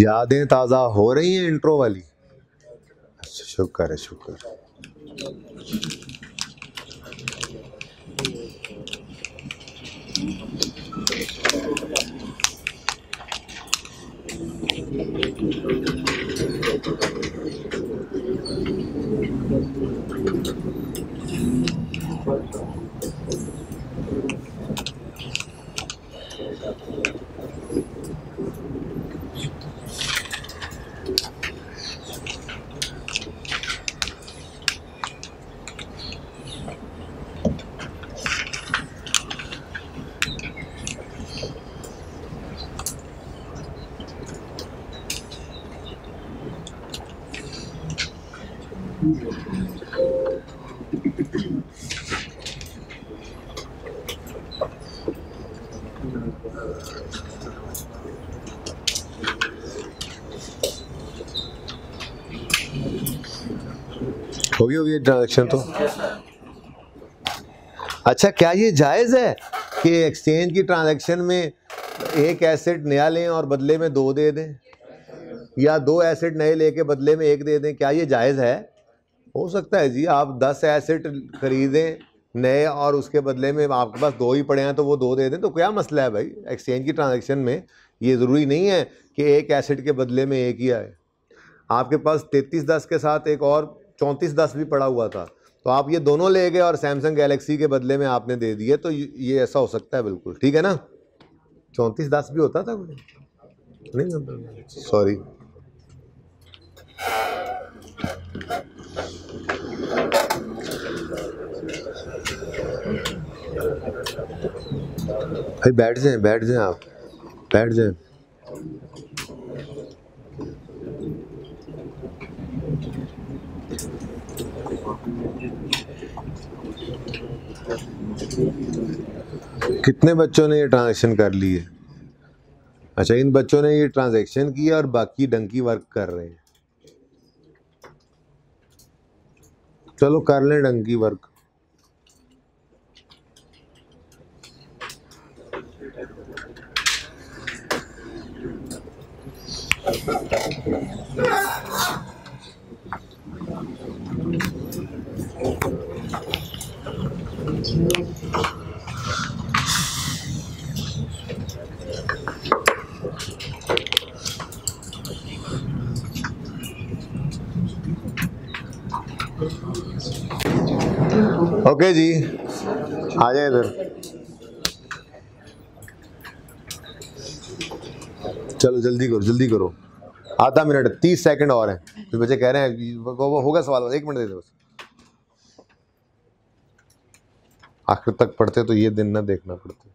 यादें ताज़ा हो रही हैं इंट्रो वाली? अच्छा शुक्र है, शुक्र। होगी ट्रांजैक्शन तो। अच्छा क्या ये जायज़ है कि एक्सचेंज की ट्रांजैक्शन में एक एसेट नया लें और बदले में 2 दे दें, या 2 एसेट नए लेके बदले में 1 दे दें? क्या ये जायज़ है? हो सकता है जी, आप 10 एसेट खरीदें नए और उसके बदले में आपके पास 2 ही पड़े हैं तो वो 2 दे दें, तो क्या मसला है भाई? एक्सचेंज की ट्रांजैक्शन में ये ज़रूरी नहीं है कि एक एसेट के बदले में 1 ही आए। आपके पास 3310 के साथ एक और 3410 भी पड़ा हुआ था, तो आप ये दोनों ले गए और सैमसंग गैलेक्सी के बदले में आपने दे दिए, तो ये ऐसा हो सकता है बिल्कुल, ठीक है ना। 3410 भी होता था नहीं, सॉरी। भाई बैठ जाए आप, बैठ जाए। कितने बच्चों ने ये ट्रांजैक्शन कर ली है? अच्छा, इन बच्चों ने ये ट्रांजैक्शन किया और बाकी डंकी वर्क कर रहे हैं। चलो कर लें डंकी वर्क। ओके जी, आ जाए इधर। चलो जल्दी करो, जल्दी करो, आधा मिनट, 30 सेकंड और हैं। तो बच्चे कह रहे हैं वो होगा सवाल, 1 मिनट दे दो बस। आखिर तक पढ़ते तो ये दिन ना देखना पड़ता।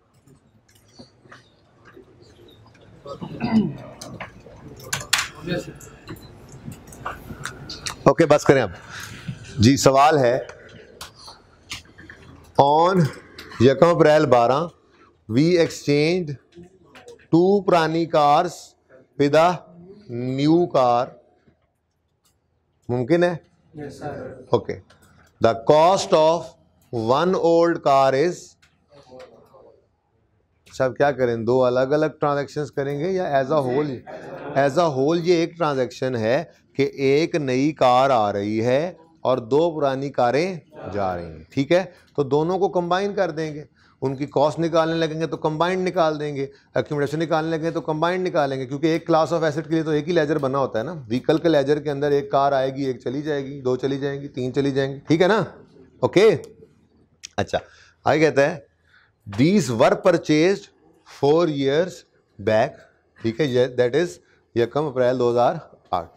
ओके बस करें अब जी। सवाल है, ऑन 1 अप्रैल 12 वी एक्सचेंज 2 पुरानी cars with a new car. मुमकिन है? Yes, sir. Okay. The cost of 1 old car is. सब क्या करें, 2 अलग अलग ट्रांजैक्शंस करेंगे या as a whole? As a whole ये एक ट्रांजैक्शन है कि एक नई कार आ रही है और 2 पुरानी कारें जा रही हैं, ठीक है। तो दोनों को कंबाइन कर देंगे, उनकी कॉस्ट निकालने लगेंगे तो कंबाइंड निकाल देंगे, एक्यूमुलेशन निकालने लगेंगे तो कंबाइंड निकालेंगे, क्योंकि एक क्लास ऑफ एसेट के लिए तो एक ही लेजर बना होता है ना। व्हीकल के लेजर के अंदर एक कार आएगी, एक चली जाएगी, 2 चली जाएंगी, 3 चली जाएंगी, ठीक है ना। ओके अच्छा, आगे कहता है these were purchased 4 years back, ठीक है, that is 1 April 2008।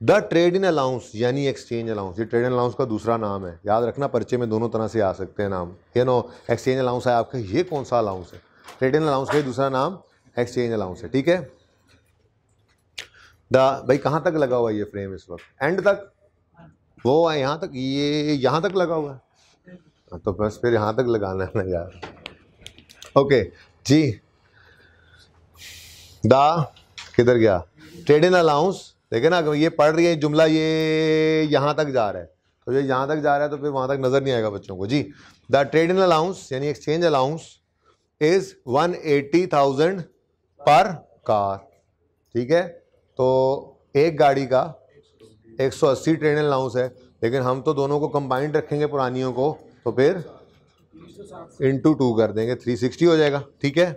The trade in allowance यानी एक्सचेंज अलाउंस, ये ट्रेड इन अलाउंस का दूसरा नाम है, याद रखना, पर्चे में दोनों तरह से आ सकते हैं नाम। ये नो एक्सचेंज अलाउंस है आपका, ये कौन सा अलाउंस है? ट्रेड इन अलाउंस का दूसरा नाम एक्सचेंज अलाउंस है, ठीक है। भाई कहाँ तक लगा हुआ है ये फ्रेम इस वक्त? एंड तक? वो यहाँ तक, ये यहाँ तक लगा हुआ है, तो बस फिर यहाँ तक लगाना है ना यार। ओके जी, किधर गया? ट्रेड इन अलाउंस, देखे ना, ये पढ़ रही है जुमला, ये यहाँ तक जा रहा है, तो ये यहाँ तक जा रहा है तो फिर वहाँ तक नज़र नहीं आएगा बच्चों को जी। द ट्रेड इन अलाउंस यानी एक्सचेंज अलाउंस इज 180,000 पर कार, ठीक है। तो एक गाड़ी का 180 ट्रेड इन अलाउंस है, लेकिन हम तो दोनों को कंबाइंड रखेंगे पुरानियों को, तो फिर इंटू 2 कर देंगे, 360 हो जाएगा, ठीक है।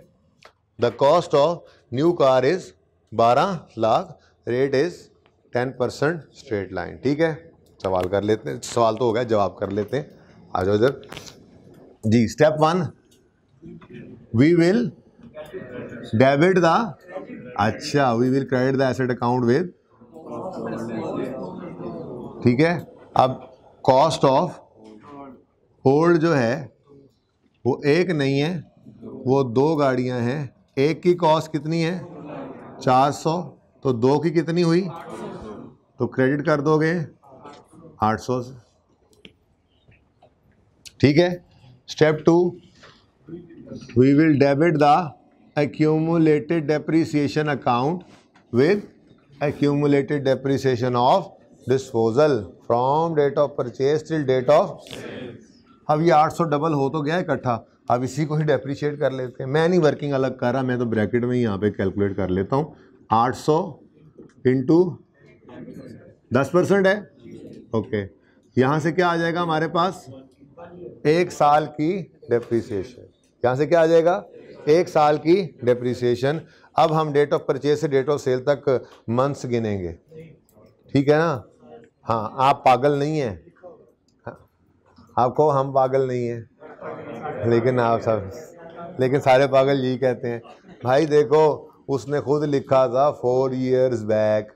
The cost of new car is 12 lakh, rate is 10% straight line, ठीक है। सवाल कर लेते हैं, सवाल तो हो गया, जवाब कर लेते हैं, आ जाओ इधर जी। Step 1, we will debit the, अच्छा, we will credit the asset account with, ठीक है। अब कॉस्ट ऑफ होल्ड जो है वो एक नहीं है, वो 2 गाड़ियां हैं, एक की कॉस्ट कितनी है? 400, तो 2 की कितनी हुई? तो क्रेडिट कर दोगे 800 से, ठीक है। Step 2, we will debit the accumulated depreciation account with accumulated depreciation of disposal from date of purchase till date of। अब ये 800 डबल हो तो गया इकट्ठा, अब इसी को ही डेप्रीशिएट कर लेते हैं। मैं नहीं वर्किंग अलग कर रहा, मैं तो ब्रैकेट में ही यहाँ पे कैलकुलेट कर लेता हूँ। 800 इंटू 10% है, ओके। यहाँ से क्या आ जाएगा हमारे पास? 1 साल की डेप्रीसिएशन। यहाँ से क्या आ जाएगा? 1 साल की डेप्रीसिएशन। अब हम डेट ऑफ परचेज से डेट ऑफ सेल तक मंथ्स गिनेंगे, ठीक है ना। हाँ, आप पागल नहीं हैं, आपको हम पागल नहीं है, लेकिन आप सब, लेकिन सारे पागल यही कहते हैं। भाई देखो, उसने खुद लिखा था 4 years बैक,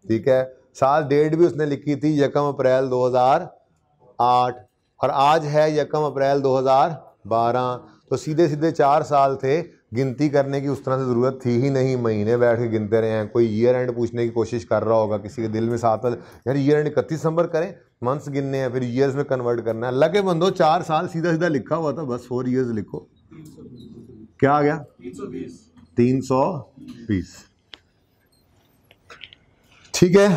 ठीक है, साल डेट भी उसने लिखी थी 1 अप्रैल 2008 और आज है 1 अप्रैल 2012, तो सीधे सीधे 4 साल थे। गिनती करने की उस तरह से ज़रूरत थी ही नहीं, महीने बैठ के गिनते रहे हैं। कोई ईयर एंड पूछने की कोशिश कर रहा होगा, किसी के दिल में साथ यार ईयर एंड 31 दिसंबर करें, मंथ्स गिनने हैं, फिर ईयर्स में कन्वर्ट करना है। अल्लाह के बंदो 4 साल सीधा सीधा लिखा हुआ था, बस 4 years लिखो। क्या आ गया? 320। ठीक है,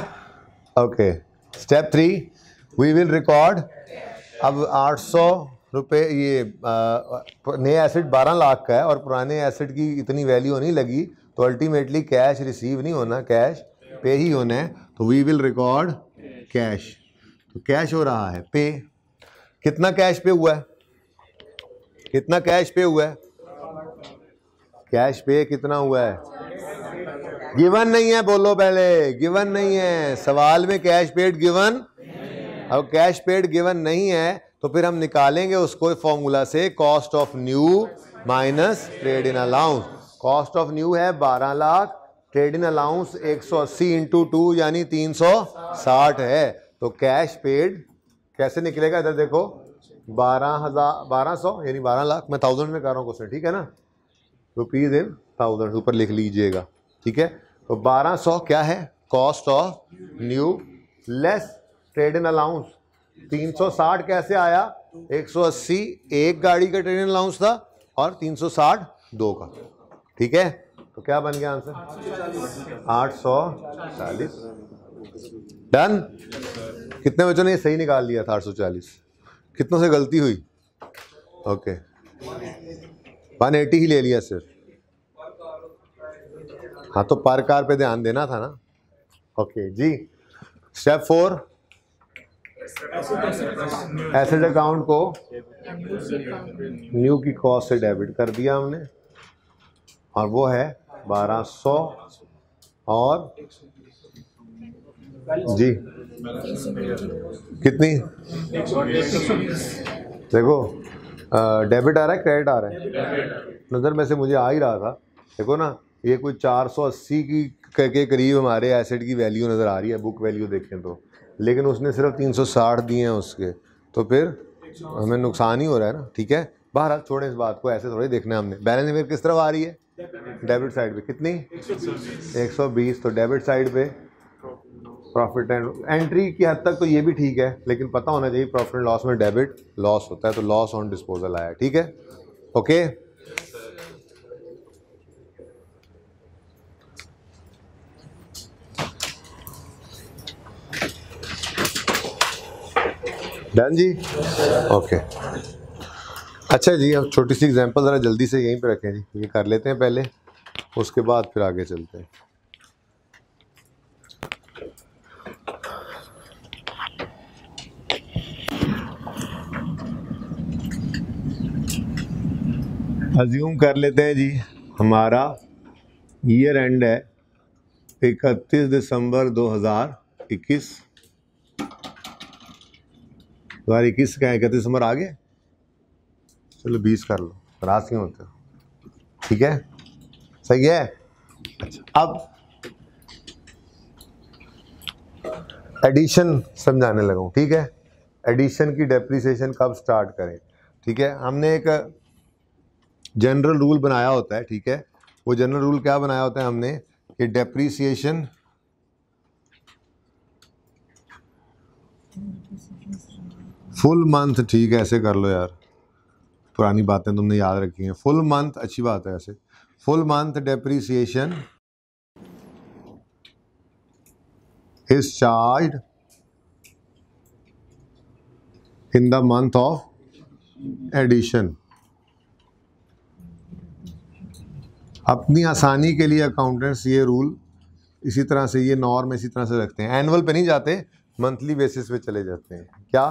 okay. Step 3, we will record. अब 800 रुपये, ये नया एसेट 12 लाख का है और पुराने एसेट की इतनी वैल्यू नहीं लगी, तो अल्टीमेटली कैश रिसीव नहीं होना, कैश पे ही होना है। तो वी विल रिकॉर्ड कैश। तो कैश हो रहा है पे। कितना कैश पे हुआ है? कितना कैश पे हुआ है? कैश पे कितना हुआ है? गिवन नहीं है, बोलो पहले, गिवन नहीं है सवाल में। कैश पेड गिवन, अब कैश पेड गिवन नहीं है तो फिर हम निकालेंगे उसको फॉर्मूला से, cost of new minus trade in allowance. Cost of new है 12 lakh, trade in allowance 180 into 2 यानी 360 है। तो कैश पेड कैसे निकलेगा? इधर देखो, 1200 यानी 12 लाख, मैं 1000 में कर रहा हूँ क्वेश्चन, ठीक है ना, रुपीज इन 1000 ऊपर लिख लीजिएगा, ठीक है। तो 1200 क्या है? Cost of new less trade in allowance. 360 कैसे आया? 180 एक गाड़ी का ट्रेड इन अलाउंस था और 360 दो का, ठीक है। तो क्या बन गया आंसर? 840। डन। कितने बच्चों ने सही निकाल लिया था? 840। कितनों से गलती हुई? ओके, 180 ही ले लिया सिर्फ। हाँ, तो पर कार पे ध्यान देना था ना। ओके जी। स्टेप 4, एसेट अकाउंट को न्यू की कॉस्ट से डेबिट कर दिया हमने, और वो है 1200 और जी कितनी? देखो, डेबिट आ रहा है, क्रेडिट आ रहा है? नज़र में से मुझे आ ही रहा था। देखो ना, ये कोई 480 के करीब हमारे एसेट की वैल्यू नज़र आ रही है, बुक वैल्यू देखें तो, लेकिन उसने सिर्फ 360 दिए हैं उसके, तो फिर हमें नुकसान ही हो रहा है ना, ठीक है। बाहर छोड़ें इस बात को, ऐसे थोड़ी देखना है हमने। बैलेंस शीट किस तरफ आ रही है? डेबिट साइड पे। कितनी? 120। तो डेबिट साइड पे प्रॉफिट एंड एंट्री की हद तक तो ये भी ठीक है, लेकिन पता होना चाहिए प्रॉफिट एंड लॉस में डेबिट लॉस होता है, तो लॉस ऑन डिस्पोजल आया, ठीक है, ओके। डन जी, ओके। अच्छा जी, अब छोटी सी एग्जांपल ज़रा जल्दी से यहीं पे रखें जी, ये कर लेते हैं पहले, उसके बाद फिर आगे चलते हैं। अज्यूम कर लेते हैं जी, हमारा ईयर एंड है 31 दिसंबर 2021। 2021 का 31 दिसंबर आ गया, चलो 20 कर लो, नाराज क्यों होते हो, ठीक है, सही है। अच्छा, अब एडिशन समझाने लगा हूँ, ठीक है। एडिशन की डेप्रिसिएशन कब स्टार्ट करें, ठीक है। हमने एक जनरल रूल बनाया होता है, ठीक है। वो जनरल रूल क्या बनाया होता है हमने, कि डेप्रिसिएशन फुल मंथ, ठीक है, ऐसे कर लो यार, पुरानी बातें तुमने याद रखी हैं। फुल मंथ अच्छी बात है ऐसे। Full month depreciation is charged in the month of addition. अपनी आसानी के लिए अकाउंटेंट्स ये रूल इसी तरह से, ये नॉर्म इसी तरह से रखते हैं, एनुअल पे नहीं जाते, मंथली बेसिस पे चले जाते हैं। क्या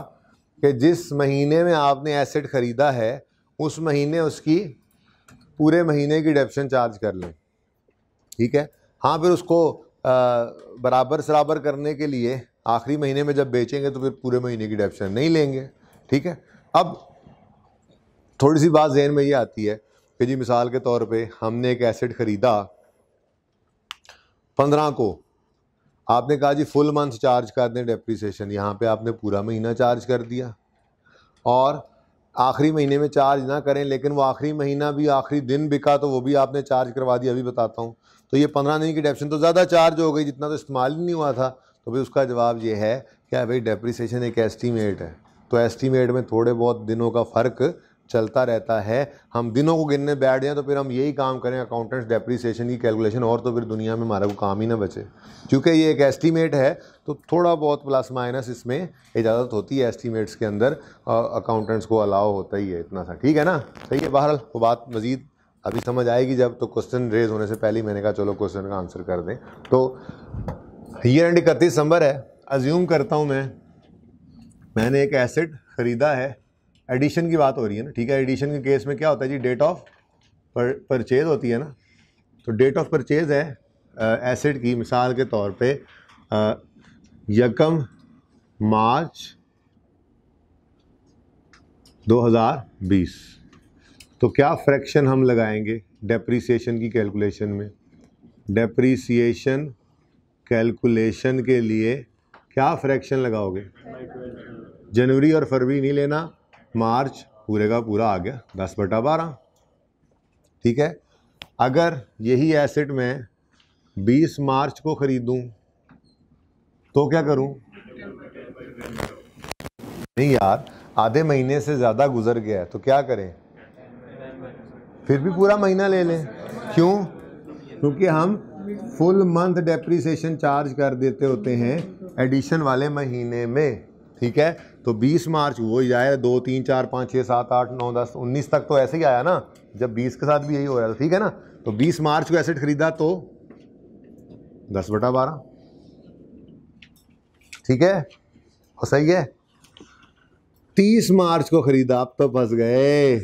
कि जिस महीने में आपने एसेट ख़रीदा है उस महीने उसकी पूरे महीने की डेप्शन चार्ज कर लें, ठीक है। हाँ, फिर उसको बराबर सराबर करने के लिए आखिरी महीने में जब बेचेंगे तो फिर पूरे महीने की डेप्शन नहीं लेंगे, ठीक है। अब थोड़ी सी बात जहन में ये आती है कि जी मिसाल के तौर पे हमने एक एसेट खरीदा 15 को, आपने कहा जी फुल मंथ चार्ज कर दें डेप्रीसिएशन, यहाँ पे आपने पूरा महीना चार्ज कर दिया, और आखिरी महीने में चार्ज ना करें, लेकिन वो आखिरी महीना भी आखिरी दिन बिका तो वो भी आपने चार्ज करवा दिया। अभी बताता हूँ। तो ये 15 दिन की डेप्रिसिएशन तो ज़्यादा चार्ज हो गई, जितना तो इस्तेमाल ही नहीं हुआ था। तो भाई उसका जवाब ये है क्या भाई, डेप्रिसिएशन एक एस्टीमेट है, तो एस्टीमेट में थोड़े बहुत दिनों का फ़र्क चलता रहता है। हम दिनों को गिनने बैठ जाएं तो फिर हम यही काम करें अकाउंटेंट्स डेप्रिसिएशन की कैलकुलेशन, और तो फिर दुनिया में हमारा को काम ही ना बचे। क्योंकि ये एक एस्टीमेट है तो थोड़ा बहुत प्लस माइनस इसमें इजाज़त होती है, एस्टीमेट्स के अंदर अकाउंटेंट्स को अलाउ होता ही है इतना सा, ठीक है ना। सही है। बहरहाल वो बात मज़ीद अभी समझ आएगी जब, तो क्वेश्चन रेज होने से पहले ही मैंने कहा चलो क्वेश्चन का आंसर कर दें। तो ईयर एंड 31 दिसंबर है, अज्यूम करता हूँ मैंने एक एसेट ख़रीदा है, एडिशन की बात हो रही है ना, ठीक है। एडिशन के केस में क्या होता है जी, डेट ऑफ परचेज होती है ना। तो डेट ऑफ परचेज है एसेट की, मिसाल के तौर पे 1 मार्च 2020। तो क्या फ्रैक्शन हम लगाएंगे डेप्रीसिएशन की कैलकुलेशन में? डेप्रीसिएशन कैलकुलेशन के लिए क्या फ्रैक्शन लगाओगे? जनवरी और फरवरी नहीं लेना, मार्च पूरे का पूरा आ गया 10/12, ठीक है। अगर यही एसेट मैं 20 मार्च को ख़रीदूं तो क्या करूं? नहीं यार, आधे महीने से ज़्यादा गुजर गया है तो क्या करें? फिर भी पूरा महीना ले लें। क्यों? क्योंकि हम फुल मंथ डेप्रीसिएशन चार्ज कर देते होते हैं एडिशन वाले महीने में, ठीक है। तो 20 मार्च वो ही आया, 2 3 4 5 6 7 8 9 10 19 तक तो ऐसे ही आया ना, जब 20 के साथ भी यही हो रहा था, ठीक है ना। तो 20 मार्च को एसेट खरीदा तो 10/12, ठीक है, और सही है। 30 मार्च को खरीदा, अब तो फंस गए।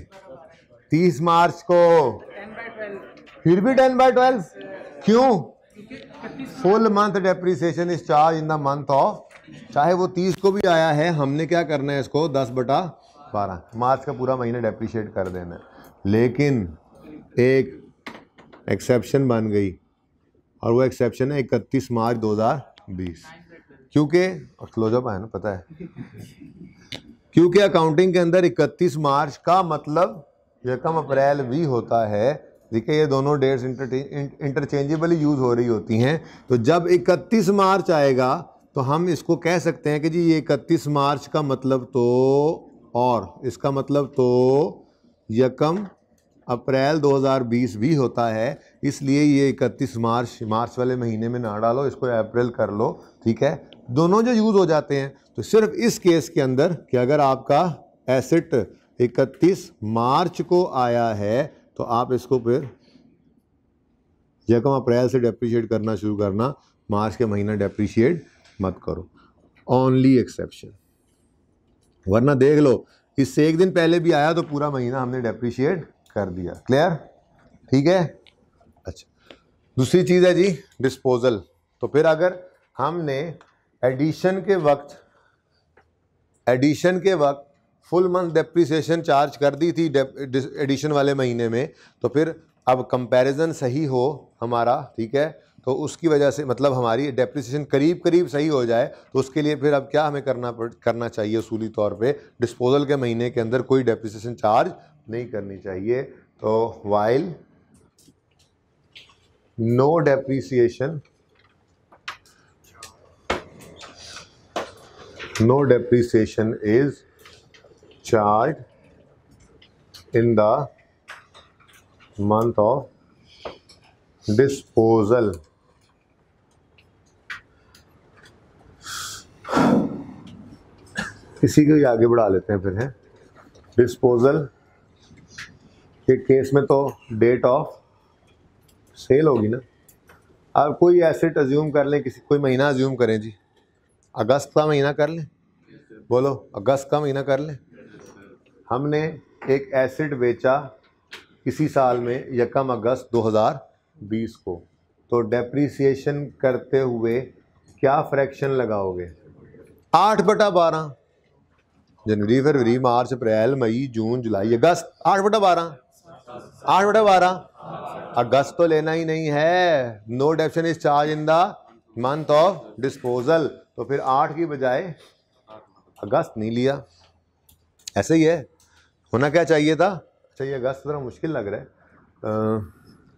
30 मार्च को फिर भी 10/12, क्यों? Full month depreciation is charge in the month of, चाहे वो 30 को भी आया है, हमने क्या करना है इसको 10/12 मार्च का पूरा महीना डेप्रीशिएट कर देना है। लेकिन एक एक्सेप्शन बन गई, और वो एक्सेप्शन है 31 मार्च 2020, क्योंकि क्लोजअप है ना, पता है, क्योंकि अकाउंटिंग के अंदर 31 मार्च का मतलब 1 अप्रैल भी होता है। देखिए ये दोनों डेट्स इंटरचेंजेबली यूज़ हो रही होती हैं। तो जब 31 मार्च आएगा तो हम इसको कह सकते हैं कि जी ये 31 मार्च का मतलब तो, और इसका मतलब तो 1 अप्रैल 2020 भी होता है। इसलिए ये 31 मार्च वाले महीने में ना डालो, इसको अप्रैल कर लो, ठीक है। दोनों जो यूज़ हो जाते हैं। तो सिर्फ इस केस के अंदर कि अगर आपका एसेट 31 मार्च को आया है तो आप इसको फिर 1 अप्रैल से डेप्रीशिएट करना शुरू करना, मार्च के महीना डेप्रीशिएट मत करो, ओनली एक्सेप्शन। वरना देख लो इससे एक दिन पहले भी आया तो पूरा महीना हमने डेप्रीशिएट कर दिया। क्लियर? ठीक है। अच्छा, दूसरी चीज़ है जी डिस्पोजल। तो फिर अगर हमने एडिशन के वक्त फुल मंथ डेप्रीसिएशन चार्ज कर दी थी एडिशन वाले महीने में, तो फिर अब कंपैरिजन सही हो हमारा, ठीक है, तो उसकी वजह से मतलब हमारी डेप्रीसिएशन करीब करीब सही हो जाए, तो उसके लिए फिर अब क्या हमें करना चाहिए उसूली तौर पे, डिस्पोजल के महीने के अंदर कोई डेप्रीसिएशन चार्ज नहीं करनी चाहिए। तो while no depreciation is charged in the month of disposal. इसी को ही आगे बढ़ा लेते हैं फिर, है डिस्पोजल के केस में तो डेट ऑफ सेल होगी ना। अब कोई एसेट अज्यूम कर लें, कोई महीना अज्यूम करें जी, अगस्त का महीना कर लें, बोलो अगस्त का महीना कर लें। हमने एक एसेट बेचा किसी साल में 1 अगस्त 2020 को, तो डेप्रीसिएशन करते हुए क्या फ्रैक्शन लगाओगे? 8/12, जनवरी फरवरी मार्च अप्रैल मई जून जुलाई अगस्त, 8/12, 8/12। अगस्त तो लेना ही नहीं है, no depreciation is charge in the month of disposal, तो फिर 8 की बजाय अगस्त नहीं लिया। ऐसे ही है, होना क्या चाहिए था। अच्छा ये अगस्त थोड़ा मुश्किल लग रहा है,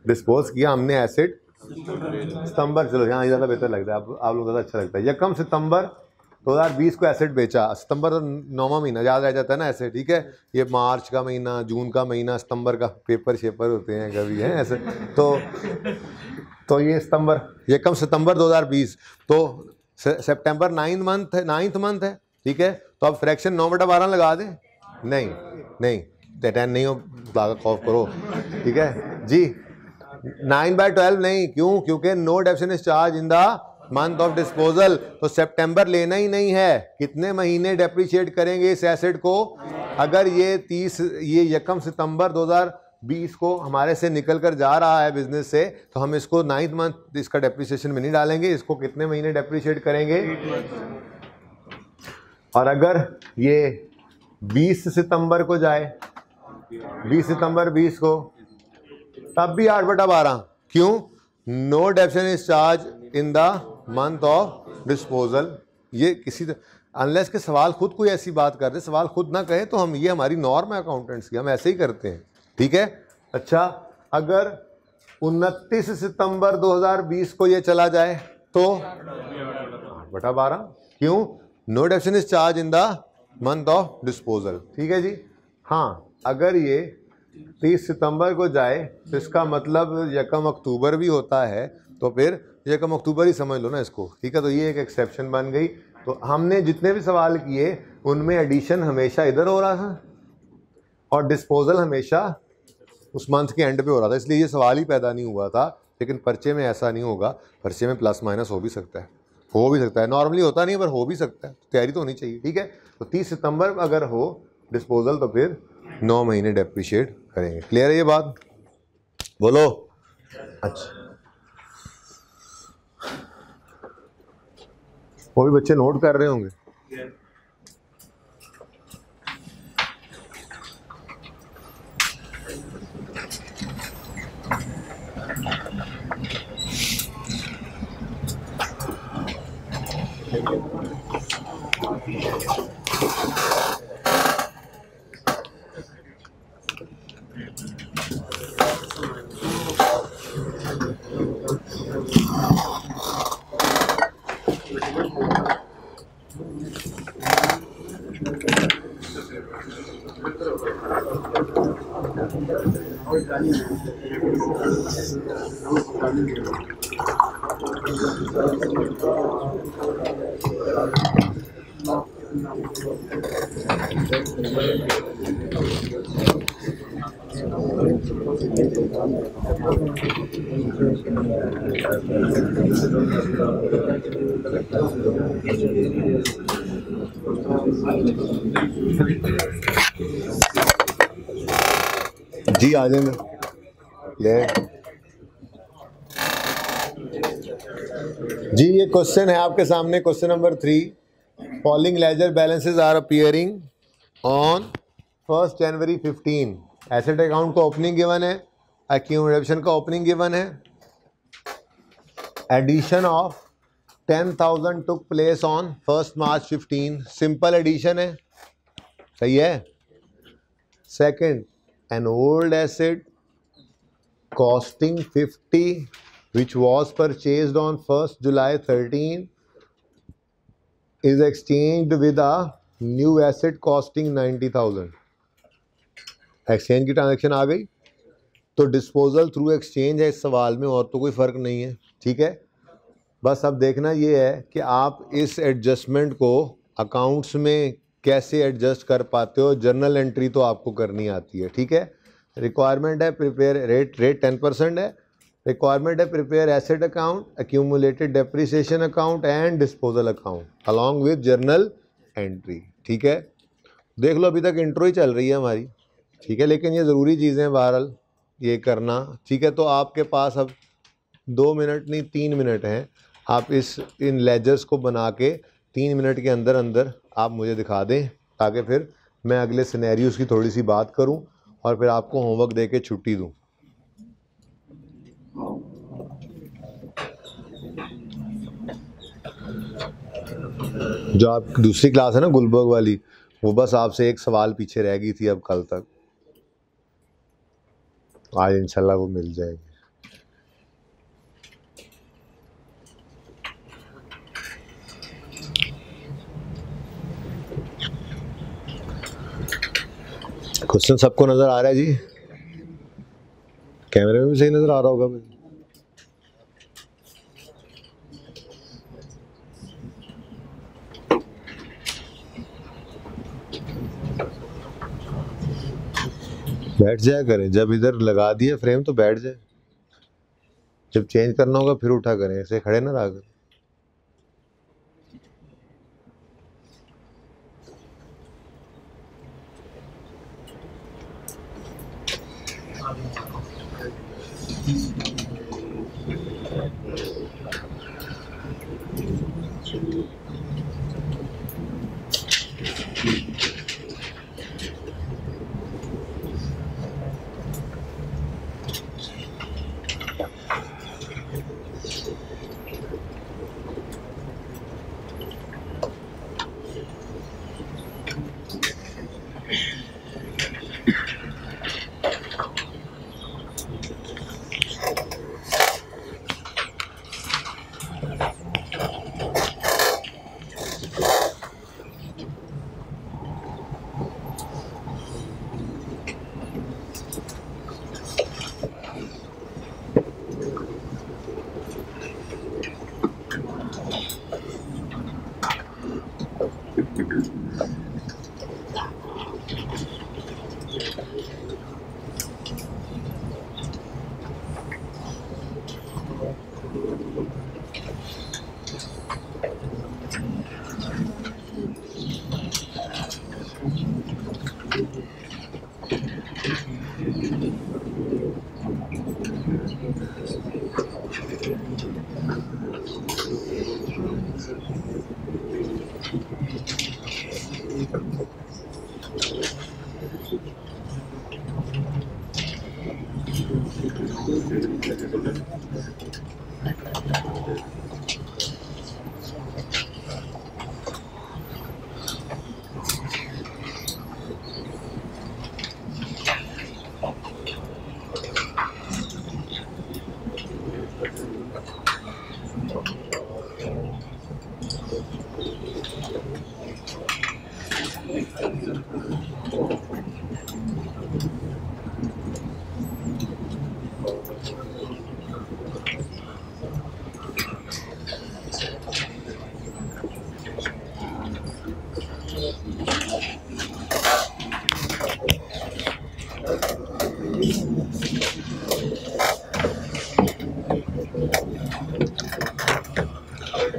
डिस्पोज किया हमने एसिड सितंबर, चलो यहाँ ज़्यादा बेहतर लगता है, आप लोग ज़्यादा अच्छा लगता है। यकम सितंबर 2020 को एसिड बेचा, सितंबर तो 9वां महीना याद रह जाता है ना ऐसे, ठीक है। ये मार्च का महीना, जून का महीना, सितंबर का पेपर शेपर होते हैं कभी हैं ऐसे, तो ये सितंबर, यकम सितंबर 2020, तो सितंबर 9th मंथ है, ठीक है। तो अब फ्रैक्शन 9/12 लगा दें, नहीं 10 नहीं हो, खौफ करो, ठीक है जी। 9/12 नहीं, क्यों, क्योंकि no depreciation is charge in the month of disposal, तो सितंबर लेना ही नहीं है। कितने महीने डेप्रिशिएट करेंगे इस एसेट को, अगर ये यकम सितंबर 2020 को हमारे से निकल कर जा रहा है बिजनेस से, तो हम इसको 9th मंथ इसका डेप्रिसिएशन में नहीं डालेंगे, इसको कितने महीने डेप्रिशिएट करेंगे। और अगर ये 20 सितंबर को जाए, 20 सितंबर 20 को, तब भी 8/12, क्यों, no depreciation is charge in the month of disposal. ये किसी अनलेस के सवाल खुद कोई ऐसी बात कर दे, सवाल खुद ना कहे, तो हम, ये हमारी नॉर्म है अकाउंटेंट्स की, हम ऐसे ही करते हैं, ठीक है। अच्छा अगर 29 सितंबर 2020 को ये चला जाए तो 8/12, क्यों, no depreciation is charge in the month of disposal, ठीक है जी। हाँ अगर ये 30 सितंबर को जाए तो इसका मतलब यकम अक्टूबर भी होता है, तो फिर यकम अक्टूबर ही समझ लो ना इसको, ठीक है। तो ये एक एक्सेप्शन बन गई। तो हमने जितने भी सवाल किए उनमें एडिशन हमेशा इधर हो रहा था और डिस्पोजल हमेशा उस मंथ के एंड पे हो रहा था, इसलिए ये सवाल ही पैदा नहीं हुआ था। लेकिन पर्चे में ऐसा नहीं होगा, पर्चे में प्लस माइनस हो भी सकता है, नॉर्मली होता नहीं पर हो भी सकता है, तैयारी तो होनी चाहिए, ठीक है। तो 30 सितंबर अगर हो डिस्पोजल तो फिर 9 महीने डेप्रिशिएट करेंगे। क्लियर है ये बात, बोलो। अच्छा वो भी बच्चे नोट कर रहे होंगे। जी आ जाएंगे। जी ये क्वेश्चन है आपके सामने, question number 3। Following ledger balances are appearing on 1 January 15। Asset account का ओपनिंग गिवन है, एक्यूमुलेशन का ओपनिंग गिवन है, addition of 10,000 took place on 1 March 15, simple addition है, सही है। Second, an old asset costing 50 which was purchased on 1st July 13 is exchanged with a new asset costing 90,000। Exchange की ट्रांजैक्शन आ गई, तो डिस्पोजल थ्रू एक्सचेंज है इस सवाल में, और तो कोई फ़र्क नहीं है, ठीक है। बस अब देखना ये है कि आप इस एडजस्टमेंट को अकाउंट्स में कैसे एडजस्ट कर पाते हो। जर्नल एंट्री तो आपको करनी आती है, ठीक है। रिक्वायरमेंट है प्रिपेयर, रेट 10% है। रिक्वायरमेंट है prepare asset account, accumulated depreciation account and disposal account along with journal entry, ठीक है। देख लो अभी तक इंट्रो ही चल रही है हमारी, ठीक है, लेकिन ये ज़रूरी चीज़ें हैं बहरहाल ये करना, ठीक है। तो आपके पास अब 2 मिनट नहीं 3 मिनट हैं, आप इन लेजर्स को बना के 3 मिनट के अंदर अंदर आप मुझे दिखा दें, ताकि फिर मैं अगले सिनेरियोज की थोड़ी सी बात करूं और फिर आपको होमवर्क दे के छुट्टी दूं। जो आप दूसरी क्लास है ना गुलबर्ग वाली, वो बस आपसे एक सवाल पीछे रह गई थी अब कल तक, आज इंशाल्लाह वो मिल जाएगी। क्वेश्चन सबको नजर आ रहा है जी? कैमरे में भी सही नजर आ रहा होगा भाई। बैठ जाया करें, जब इधर लगा दिया फ्रेम तो बैठ जाए, जब चेंज करना होगा फिर उठा करें, ऐसे खड़े ना रहा करें।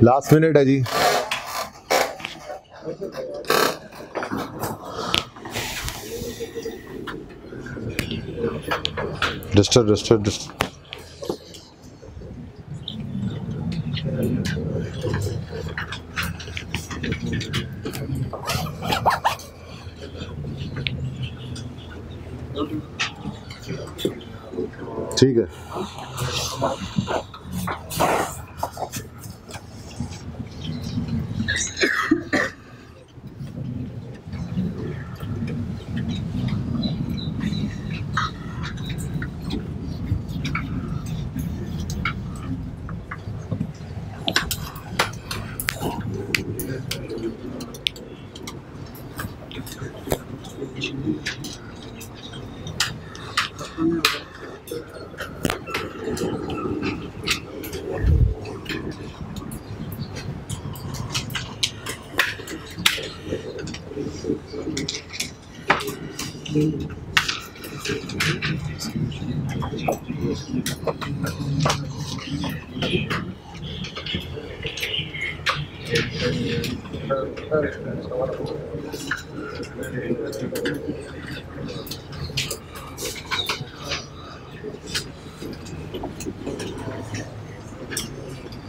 लास्ट मिनट है जी। डिस्टर्ब ठीक है।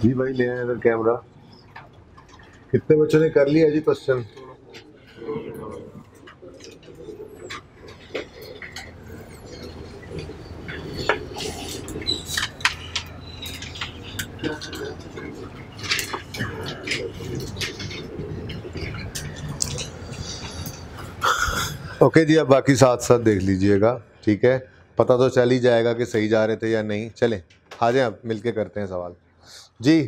जी भाई ले आए इधर कैमरा। कितने बच्चों ने कर लिया जी क्वेश्चन? ओके जी, अब बाकी साथ साथ देख लीजिएगा, ठीक है, पता तो चल ही जाएगा कि सही जा रहे थे या नहीं। चलें आ जाएं, अब मिलके करते हैं सवाल जी।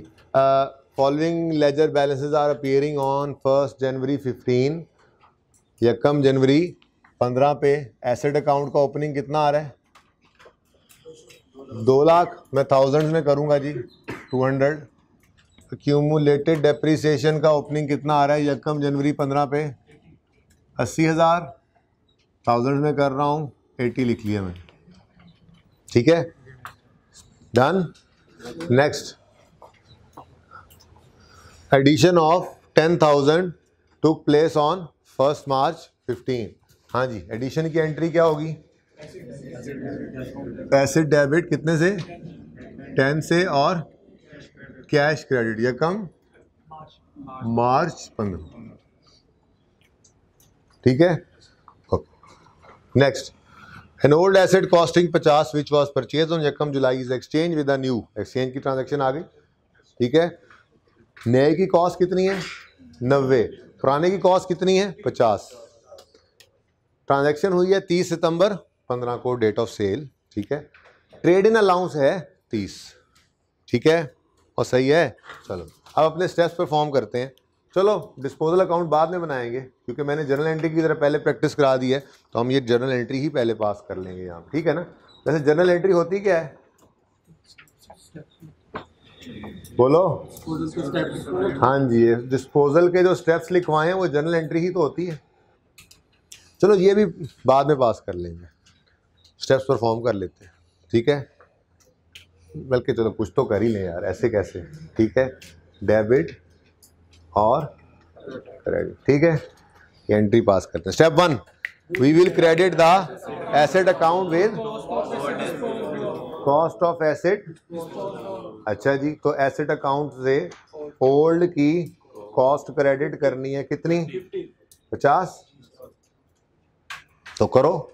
Following ledger balances are appearing on 1 January 15, यकम जनवरी 15 पे एसेट अकाउंट का ओपनिंग कितना आ रहा है? 2 लाख। मैं थाउजेंड्स में करूंगा जी, 200। एक्यूमुलेटेड डेप्रिसिएशन का ओपनिंग कितना आ रहा है यकम जनवरी 15 पे? 80,000। थाउजेंड्स में कर रहा हूँ, 80 लिख लिया मैंने, ठीक है, done. Next, addition of 10,000 took place on 1 March 15। हाँ जी, एडिशन की एंट्री क्या होगी? एसेट डेबिट कितने से? 10 से, और कैश क्रेडिट यकम मार्च 15, ठीक है। Next, an old asset costing 50 which was purchase on यकम जुलाई is exchange with a new. Exchange की ट्रांजैक्शन आ गई, ठीक है। नए की कॉस्ट कितनी है? 90। पुराने की कॉस्ट कितनी है? 50। ट्रांजैक्शन हुई है 30 सितंबर 15 को, डेट ऑफ सेल, ठीक है। ट्रेड इन अलाउंस है 30, ठीक है, और सही है। चलो अब अपने स्टेप्स परफॉर्म करते हैं। चलो डिस्पोजल अकाउंट बाद में बनाएंगे, क्योंकि मैंने जर्नल एंट्री की तरह पहले प्रैक्टिस करा दी है, तो हम ये जर्नल एंट्री ही पहले पास कर लेंगे यहाँ, ठीक है ना। वैसे जर्नल एंट्री होती क्या है? बोलो। हाँ जी, ये डिस्पोजल के जो स्टेप्स लिखवाए हैं वो जर्नल एंट्री ही तो होती है। चलो ये भी बाद में पास कर लेंगे, स्टेप्स परफॉर्म कर लेते हैं, ठीक है। बल्कि चलो कुछ तो कर ही लें यार, ऐसे कैसे, ठीक है। डेबिट और क्रेडिट, ठीक है, ये एंट्री पास करते हैं। Step 1, we will credit the asset account with cost of asset. अच्छा जी, तो एसेट अकाउंट से ओल्ड की कॉस्ट क्रेडिट करनी है, कितनी? 50। तो करो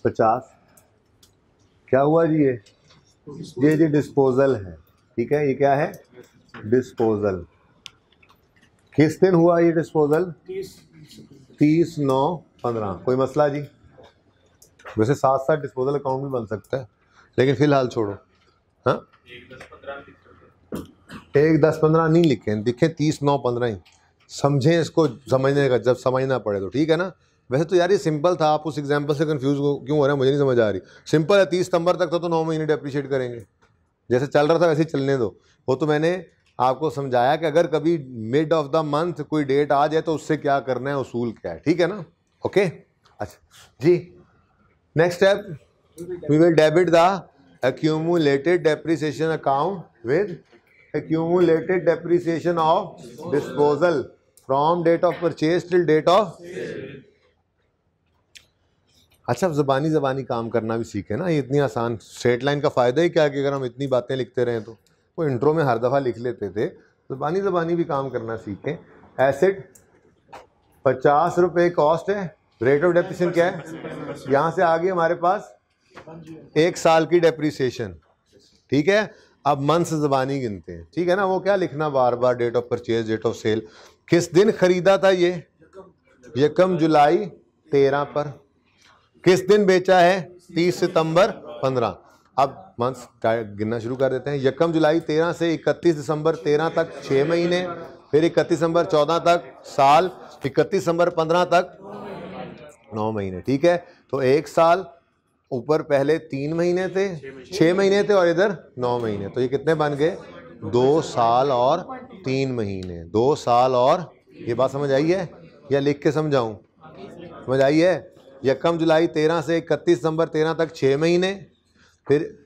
50। क्या हुआ जी? ये जी डिस्पोजल है, ठीक है। ये क्या है? डिस्पोजल। किस दिन हुआ ये डिस्पोजल? 30/9/15। कोई मसला जी? वैसे साथ साथ डिस्पोजल अकाउंट भी बन सकता है, लेकिन फिलहाल छोड़ो। हाँ, 1/10/15 नहीं लिखे, दिखे 30/9/15 ही। समझें इसको, समझने का जब समझना पड़े तो, ठीक है ना। वैसे तो यार ये सिंपल था, आप उस एग्जांपल से कंफ्यूज क्यों हो रहे हैं मुझे नहीं समझ आ रही। सिंपल है, 30 सितंबर तक तो 9 महीने डेप्रिशिएट करेंगे, जैसे चल रहा था वैसे ही चलने दो। वो तो मैंने आपको समझाया कि अगर कभी मिड ऑफ द मंथ कोई डेट आ जाए तो उससे क्या करना है, उसूल क्या है, ठीक है ना। ओके, अच्छा जी। Next step, we will debit the accumulated depreciation account with accumulated depreciation of disposal from date of purchase till date of। अच्छा, ज़बानी काम करना भी सीखे ना, ये इतनी आसान स्ट्रेट लाइन का फ़ायदा ही क्या है कि अगर हम इतनी बातें लिखते रहें तो। वो इंट्रो में हर दफ़ा लिख लेते थे, ज़बानी भी काम करना सीखें। एसेट 50 रुपये कॉस्ट है, रेट ऑफ डेप्रिसिएशन क्या है? यहाँ से आगे हमारे पास 1 साल की डेप्रिसिएशन, ठीक है। अब मंथ्स ज़बानी गिनते हैं, ठीक है ना। वो क्या लिखना बार बार, date of purchase, date of sale. किस दिन खरीदा था ये? यकम जुलाई 13 पर। किस दिन बेचा है? 30 सितंबर 15। अब मंथ्स गिनना शुरू कर देते हैं। यकम जुलाई 13 से 31 दिसंबर 13 तक 6 महीने, फिर 31 दिसंबर 14 तक साल, 31 दिसंबर 15 तक 9 महीने, ठीक है। तो 1 साल, ऊपर पहले 3 महीने थे, 6 महीने थे, और इधर 9 महीने। तो ये कितने बन गए? 2 साल और 3 महीने। 2 साल और, ये बात समझ आई है या लिख के समझाऊं? समझ आई है। यकम जुलाई 13 से 31 दिसंबर 13 तक 6 महीने, फिर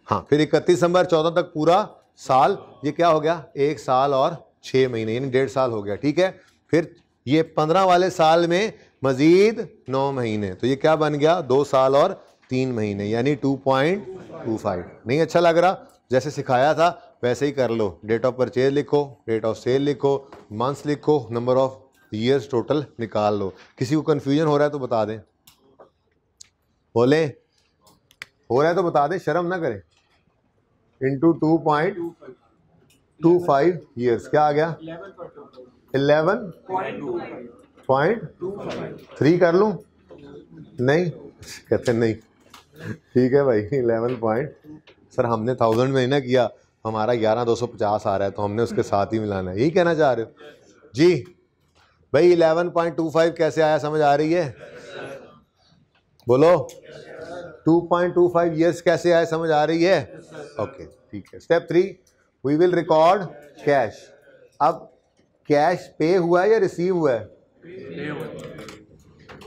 हाँ, फिर 31 दिसंबर 14 तक पूरा साल। ये क्या हो गया? 1 साल और 6 महीने, यानी 1.5 साल हो गया, ठीक है। फिर ये 15 वाले साल में मजीद 9 महीने, तो ये क्या बन गया? 2 साल और 3 महीने, यानी 2.25। नहीं अच्छा लग रहा? जैसे सिखाया था वैसे ही कर लो। डेट ऑफ परचेज लिखो, डेट ऑफ सेल लिखो, मंथ्स लिखो, नंबर ऑफ ईयर्स टोटल निकाल लो। किसी को कन्फ्यूजन हो रहा है तो बता दें, बोले हो रहा है तो बता दें, शर्म ना करें। इंटू 2.25 ईयर्स क्या आ गया? 11.25 0.3 कर लूं? नहीं कहते नहीं। ठीक है भाई 11 पॉइंट, सर हमने 1000 में ही ना किया, हमारा 11250 आ रहा है तो हमने उसके साथ ही मिलाना है, यही कहना चाह रहे हो जी भाई? 11.25 कैसे आया, समझ आ रही है? बोलो 2.25 ईयर्स कैसे आए, समझ आ रही है? ओके ठीक है। Step 3 we will record cash. अब कैश पे हुआ है या रिसीव हुआ है?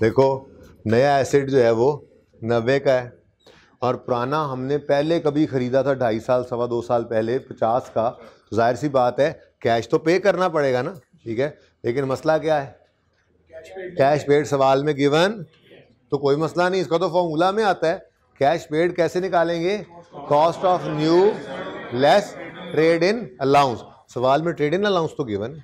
देखो नया एसेट जो है वो 90 का है और पुराना हमने पहले कभी खरीदा था 2.5 साल 2.25 साल पहले 50 का, तो जाहिर सी बात है कैश तो पे करना पड़ेगा ना, ठीक है। लेकिन मसला क्या है, कैश पेड सवाल में गिवन तो कोई मसला नहीं, इसका तो फॉर्मूला में आता है। कैश पेड कैसे निकालेंगे? Cost of new less trade in allowance, सवाल में ट्रेड इन अलाउंस तो गिवन,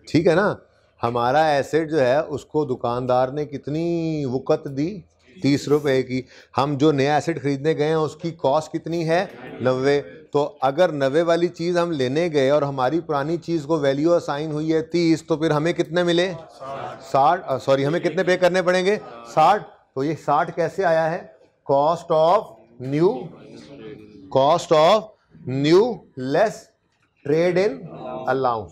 ठीक है ना। हमारा एसेट जो है उसको दुकानदार ने कितनी वक़्त दी? 30 रुपए की। हम जो नया एसेट खरीदने गए हैं उसकी कॉस्ट कितनी है? 90। तो अगर 90 वाली चीज़ हम लेने गए और हमारी पुरानी चीज़ को वैल्यू असाइन हुई है 30, तो फिर हमें कितने मिले? 60। सॉरी हमें कितने पे करने पड़ेंगे? 60। तो ये 60 कैसे आया है? Cost of new less trade in allowance.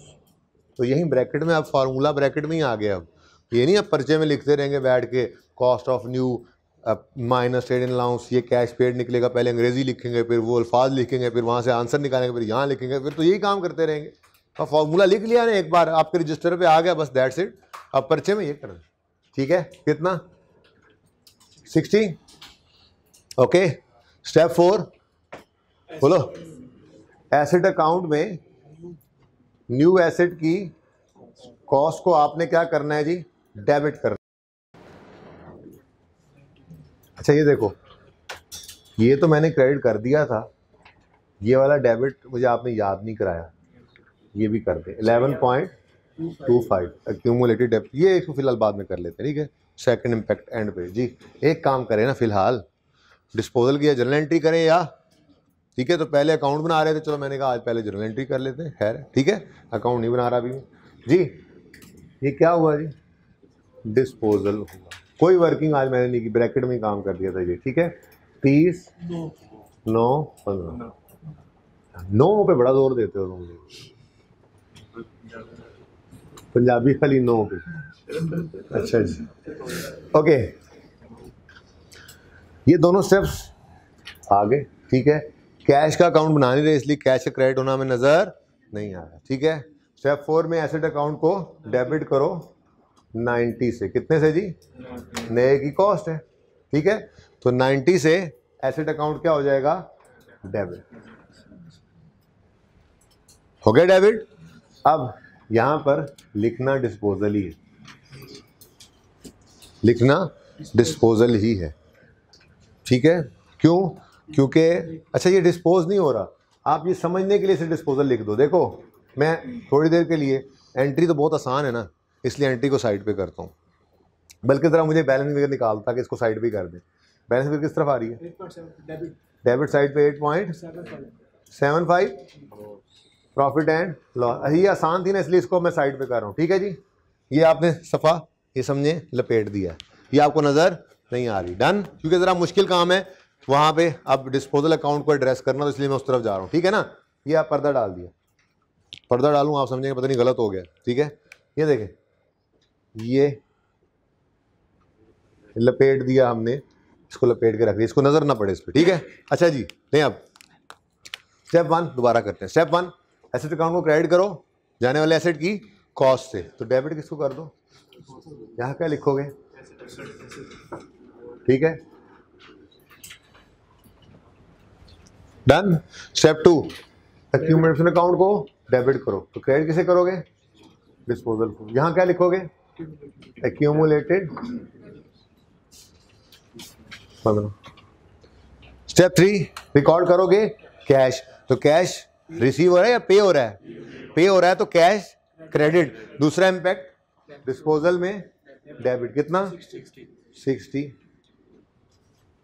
तो यही ब्रैकेट में, अब फार्मूला ब्रैकेट में ही आ गया। अब ये नहीं अब पर्चे में लिखते रहेंगे बैठ के cost of new minus trade in allowance, ये कैश पेड निकलेगा, पहले अंग्रेजी लिखेंगे फिर वो अल्फाज लिखेंगे फिर वहाँ से आंसर निकालेंगे फिर यहाँ लिखेंगे, फिर तो यही काम करते रहेंगे। अब फार्मूला लिख लिया ना एक बार, आपके रजिस्टर पे आ गया, बस दैट्स इट। अब पर्चे में ये करना, ठीक है। कितना? 60। ओके। स्टेप 4 बोलो। एसेट अकाउंट में न्यू एसेट की कॉस्ट को आपने क्या करना है जी? डेबिट करना। अच्छा ये देखो, ये तो मैंने क्रेडिट कर दिया था, ये वाला डेबिट मुझे आपने याद नहीं कराया, ये भी कर दे। 11.25 एक्यूमुलेटेड डेबिट, ये इसको फिलहाल बाद में कर लेते हैं, ठीक है। सेकंड इम्पैक्ट एंड पे जी। एक काम करें ना, फिलहाल डिस्पोजल की जर्नल एंट्री करें या, ठीक है। तो पहले अकाउंट बना रहे थे, चलो मैंने कहा आज पहले जर्नल एंट्री कर लेते हैं, खैर ठीक है। अकाउंट नहीं बना रहा अभी जी। ये क्या हुआ जी? डिस्पोजल हुआ, कोई वर्किंग आज मैंने नहीं की, ब्रैकेट में ही काम कर दिया था ये, ठीक है। 30 9 15 9 पे बड़ा जोर देते हो तुम, पंजाबी खाली 9 पे। अच्छा जी ओके, ये दोनों स्टेप्स आ गए, ठीक है। कैश का अकाउंट बना नहीं रहे इसलिए कैश का क्रेडिट होना हमें नजर नहीं आ रहा, ठीक है। स्टेप 4 में एसेट अकाउंट को डेबिट करो 90 से, कितने से जी? नए की कॉस्ट है, ठीक है। तो 90 से एसेट अकाउंट क्या हो जाएगा? डेबिट हो गया, डेबिट। अब यहां पर लिखना डिस्पोजल ही है, लिखना डिस्पोजल ही है, ठीक है। क्यों? क्योंकि अच्छा ये डिस्पोज नहीं हो रहा, आप ये समझने के लिए इसे डिस्पोजल लिख दो। देखो मैं थोड़ी देर के लिए, एंट्री तो बहुत आसान है ना, इसलिए एंट्री को साइड पे करता हूँ, बल्कि ज़रा मुझे बैलेंस फिगर निकालता कि इसको साइड पे कर दें। बैलेंस फिगर किस तरफ आ रही है? डेबिट साइड पे 8.75 प्रॉफिट एंड लॉस। ये आसान थी ना इसलिए इसको मैं साइड पे कर रहा हूँ, ठीक है जी। ये आपने सफ़ा ये समझे लपेट दिया, ये आपको नज़र नहीं आ रही, डन। क्योंकि ज़रा मुश्किल काम है वहाँ पे अब डिस्पोजल अकाउंट को एड्रेस करना, तो इसलिए मैं उस तरफ जा रहा हूँ, ठीक है ना। ये आप पर्दा डाल दिया, पर्दा डालूँ आप समझेंगे पता नहीं गलत हो गया, ठीक है। ये देखें, ये लपेट दिया हमने, इसको लपेट के रख दिया, इसको नज़र ना पड़े इस पर, ठीक है। अच्छा जी नहीं, अब स्टेप 1 दोबारा करते हैं। स्टेप 1 एसेट अकाउंट को क्रेडिट करो जाने वाले एसेट की कॉस्ट से, तो डेबिट किसको कर दो? यहाँ क्या लिखोगे? ठीक है, डन। स्टेप 2 एक्यूमुलेशन अकाउंट को डेबिट करो, तो क्रेडिट किसे करोगे? डिस्पोजल को। यहाँ क्या लिखोगे? एक्यूमुलेटेड 15। स्टेप 3 रिकॉर्ड करोगे कैश, तो कैश रिसीव हो रहा है या पे हो रहा है? पे हो रहा है तो कैश क्रेडिट। दूसरा इम्पैक्ट डिस्पोजल में डेबिट, कितना? 60।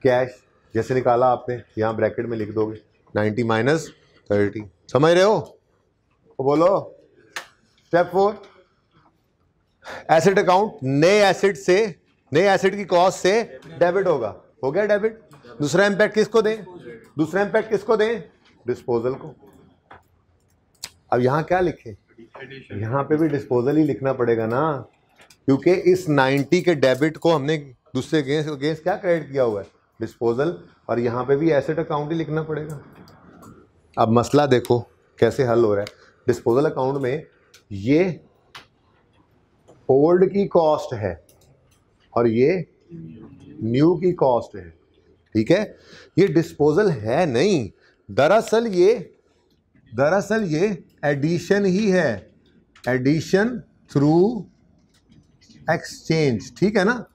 कैश जैसे निकाला आपने यहाँ ब्रैकेट में लिख दोगे 90 माइनस 30, समझ रहे हो? तो बोलो स्टेप 4 एसेट अकाउंट नए एसेट की कॉस्ट से डेबिट होगा, हो गया डेबिट। दूसरा इंपैक्ट किसको दें? दूसरा इंपैक्ट किसको दें? डिस्पोजल को। अब यहां क्या लिखें? यहां पे भी डिस्पोजल ही लिखना पड़ेगा ना, क्योंकि इस 90 के डेबिट को हमने दूसरे अगेंस्ट क्या क्रेडिट किया हुआ है? डिस्पोजल। और यहां पे भी एसेट अकाउंट ही लिखना पड़ेगा। अब मसला देखो कैसे हल हो रहा है। डिस्पोजल अकाउंट में ये ओल्ड की कॉस्ट है और ये न्यू की कॉस्ट है, ठीक है। ये डिस्पोजल है नहीं, दरअसल ये एडिशन ही है, एडिशन थ्रू एक्सचेंज, ठीक है ना।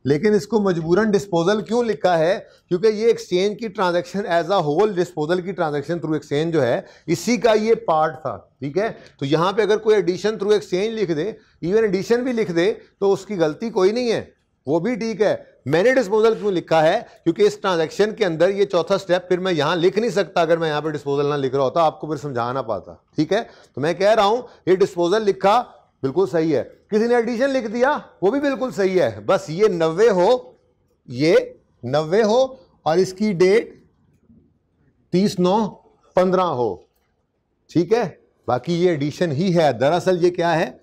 लेकिन इसको मजबूरन डिस्पोजल क्यों लिखा है? क्योंकि ये एक्सचेंज की transaction as a whole, disposal की ट्रांजैक्शन थ्रू एक्सचेंज जो है इसी का ये पार्ट था, ठीक है। तो यहां पे अगर कोई एडिशन थ्रू एक्सचेंज लिख दे, इवन एडिशन भी लिख दे, तो उसकी गलती कोई नहीं है, वो भी ठीक है। मैंने डिस्पोजल क्यों लिखा है? क्योंकि इस ट्रांजैक्शन के अंदर ये चौथा स्टेप फिर मैं यहां लिख नहीं सकता अगर मैं यहां पे डिस्पोजल ना लिख रहा होता, आपको फिर समझा ना पाता, ठीक है। तो मैं कह रहा हूं ये डिस्पोजल लिखा बिल्कुल सही है। किसी ने एडिशन लिख दिया वो भी बिल्कुल सही है, बस ये 90 हो और इसकी डेट 30/9/15 हो, ठीक है। बाकी ये एडिशन ही है, दरअसल ये क्या है?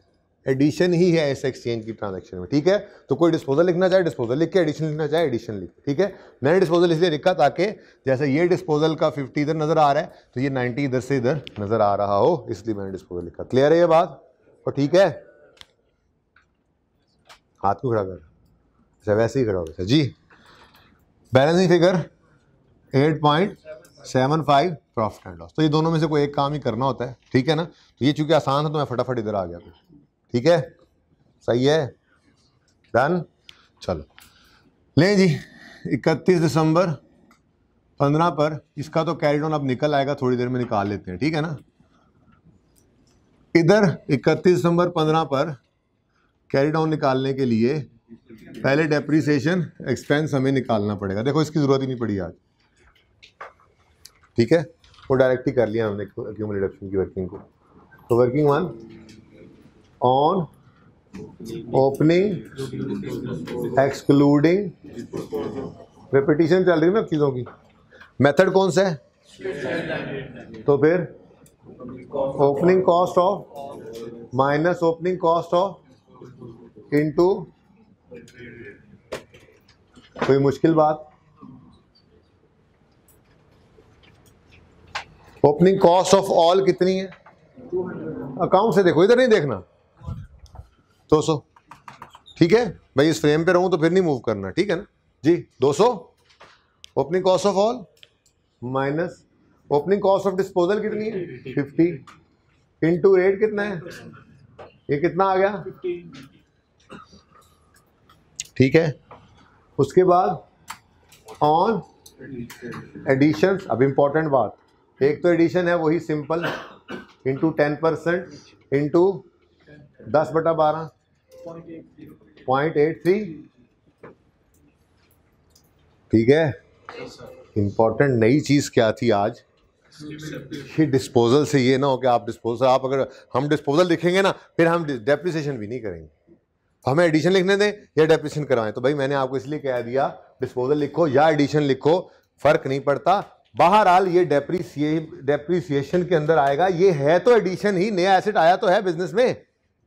एडिशन ही है इस एक्सचेंज की ट्रांजैक्शन में, ठीक है। तो कोई डिस्पोजल लिखना चाहे डिस्पोजल लिख के, एडिशन लिखना चाहे एडिशन लिख के, ठीक है। मैंने डिस्पोजल इसलिए लिखा ताकि जैसे ये डिस्पोजल का 50 इधर नजर आ रहा है तो ये 90 इधर से इधर नजर आ रहा हो, इसलिए मैंने डिस्पोजल लिखा। क्लियर है ये बात? और ठीक है, हाथ को खड़ा कर, अच्छा वैसे ही खड़ा हो गया जी। Balancing figure 8.75 profit and loss. तो ये दोनों में से कोई एक काम ही करना होता है, ठीक है ना। तो ये चूंकि आसान था तो मैं फटाफट इधर आ गया, ठीक है, सही है, डन। चलो लें जी, 31 दिसंबर 15 पर इसका तो कैरी डाउन अब निकल आएगा, थोड़ी देर में निकाल लेते हैं, ठीक है ना। इधर 31 दिसंबर 15 पर कैरी डाउन निकालने के लिए पहले डेप्रीसिएशन एक्सपेंस हमें निकालना पड़ेगा। देखो इसकी जरूरत ही नहीं पड़ी आज, ठीक है, वो डायरेक्ट ही कर लिया हमने एक्यूमुलेटेड डिडक्शन की वर्किंग को। तो working 1 on opening excluding, repetition चल रही है ना चीजों की। मेथड कौन सा है? तो फिर opening cost of minus opening cost of into, कोई मुश्किल बात? ओपनिंग कॉस्ट ऑफ ऑल कितनी है? अकाउंट से देखो, इधर नहीं देखना, 200, ठीक है भाई। इस फ्रेम पे रहूं तो फिर नहीं मूव करना, ठीक है ना जी। 200 opening cost of all minus opening cost of disposal कितनी है? 50 इनटू रेट कितना है? ये कितना आ गया? ठीक है। उसके बाद ऑन एडिशन। अब इंपॉर्टेंट बात, एक तो एडिशन है वही सिंपल इंटू 10% इंटू 10/12 0.83, ठीक है। इंपॉर्टेंट नई चीज क्या थी आज? ये डिस्पोजल से ये ना हो कि आप डिस्पोजल, आप अगर हम डिस्पोजल लिखेंगे ना फिर हम डेप्रिसिएशन भी नहीं करेंगे, हमें एडिशन लिखने दें या डेप्रिसिएशन करवाएं। तो भाई मैंने आपको इसलिए कह दिया डिस्पोजल लिखो या एडिशन लिखो, फर्क नहीं पड़ता। बहरहाल ये डेप्रिसिएशन के अंदर आएगा, ये है तो एडिशन ही, नया एसेट आया तो है बिजनेस में,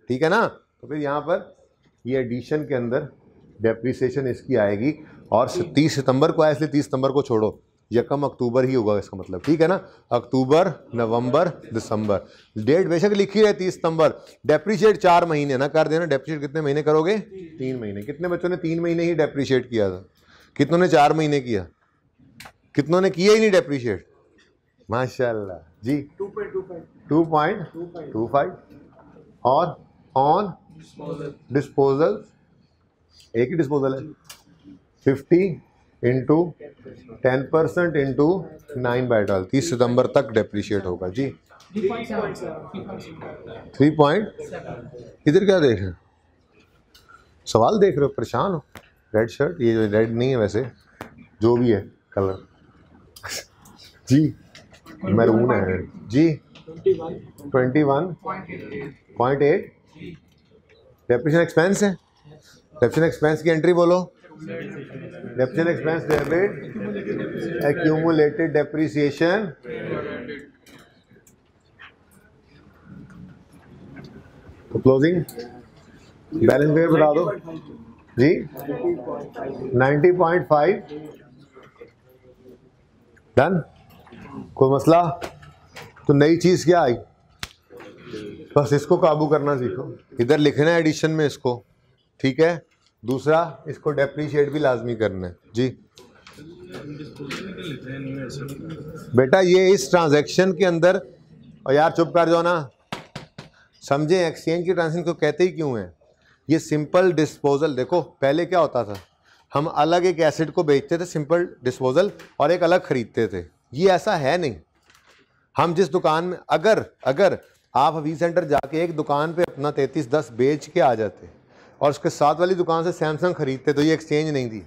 ठीक है ना। तो फिर यहाँ पर ये एडिशन के अंदर डेप्रिसिएशन इसकी आएगी। और 30 सितंबर को आया इसलिए 30 सितंबर को छोड़ो, 1 अक्टूबर ही होगा इसका मतलब, ठीक है ना। अक्टूबर, नवंबर, दिसंबर, डेट बेशक लिखी है 30 सितंबर। डेप्रिशिएट 4 महीने ना कर देना, डेप्रिशिएट कितने महीने करोगे? 3 महीने। कितने बच्चों ने 3 महीने ही डेप्रिशिएट किया था? कितनों ने 4 महीने किया? कितनों ने किया ही नहीं डेप्रिशिएट? माशाल्लाह जी। 2.25 और ऑन डिस्पोजल, एक ही डिस्पोजल है, 50 इंटू 10% इंटू 9/12, 30 सितंबर तक डेप्रिशिएट होगा जी। 3 पॉइंट, इधर क्या देख रहे हो? सवाल देख रहे हो? परेशान हो? रेड शर्ट, ये रेड नहीं है वैसे, जो भी है कलर जी, मैरून है जी। 21.8 डेप्रिसिएशन एक्सपेंस है, डेप्रिसिएशन एक्सपेंस की एंट्री बोलो। Depreciation expense debit accumulated depreciation तो क्लोजिंग बैलेंस फिगर बता दो जी। 90.5 डन। कोई मसला? तो नई चीज क्या आई? बस इसको काबू करना सीखो। इधर लिखना है एडिशन में इसको, ठीक है। दूसरा, इसको डेप्रीशिएट भी लाजमी करना है जी। बेटा ये इस ट्रांजैक्शन के अंदर, और यार चुप कर जाओ ना, समझे एक्सचेंज की ट्रांजैक्शन को कहते ही क्यों है। ये सिंपल डिस्पोजल, देखो पहले क्या होता था, हम अलग एक एसेट को बेचते थे सिंपल डिस्पोजल, और एक अलग खरीदते थे। ये ऐसा है नहीं। हम जिस दुकान में, अगर आप हबीब सेंटर जाके एक दुकान पे अपना 3310 बेच के आ जाते और उसके साथ वाली दुकान से सैमसंग खरीदते तो ये एक्सचेंज नहीं थी,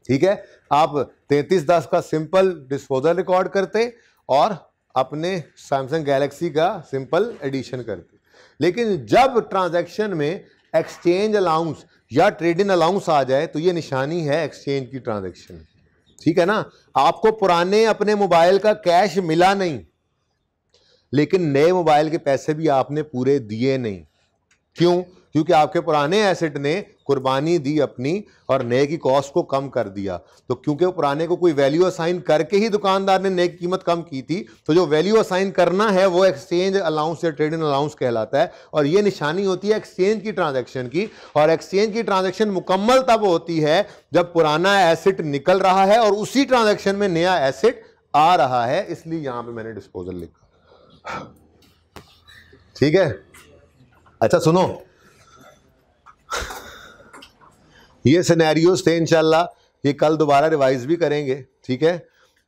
ठीक है। आप 3310 का सिंपल डिस्पोजल रिकॉर्ड करते और अपने सैमसंग गैलेक्सी का सिंपल एडिशन करते। लेकिन जब ट्रांजैक्शन में एक्सचेंज अलाउंस या ट्रेड इन अलाउंस आ जाए तो ये निशानी है एक्सचेंज की ट्रांजैक्शन, ठीक है ना। आपको पुराने अपने मोबाइल का कैश मिला नहीं, लेकिन नए मोबाइल के पैसे भी आपने पूरे दिए नहीं। क्यों? क्योंकि आपके पुराने एसेट ने कुर्बानी दी अपनी और नए की कॉस्ट को कम कर दिया। तो क्योंकि वो पुराने को कोई वैल्यू असाइन करके ही दुकानदार ने नए की कीमत कम की थी, तो जो वैल्यू असाइन करना है वो एक्सचेंज अलाउंस या ट्रेड इन अलाउंस कहलाता है। और ये निशानी होती है एक्सचेंज की ट्रांजैक्शन की। और एक्सचेंज की ट्रांजैक्शन मुकम्मल तब होती है जब पुराना एसेट निकल रहा है और उसी ट्रांजैक्शन में नया एसेट आ रहा है। इसलिए यहां पर मैंने डिस्पोजल लिखा, ठीक है। अच्छा सुनो, ये सिनेरियोस थे, इंशाल्लाह ये कल दोबारा रिवाइज भी करेंगे, ठीक है।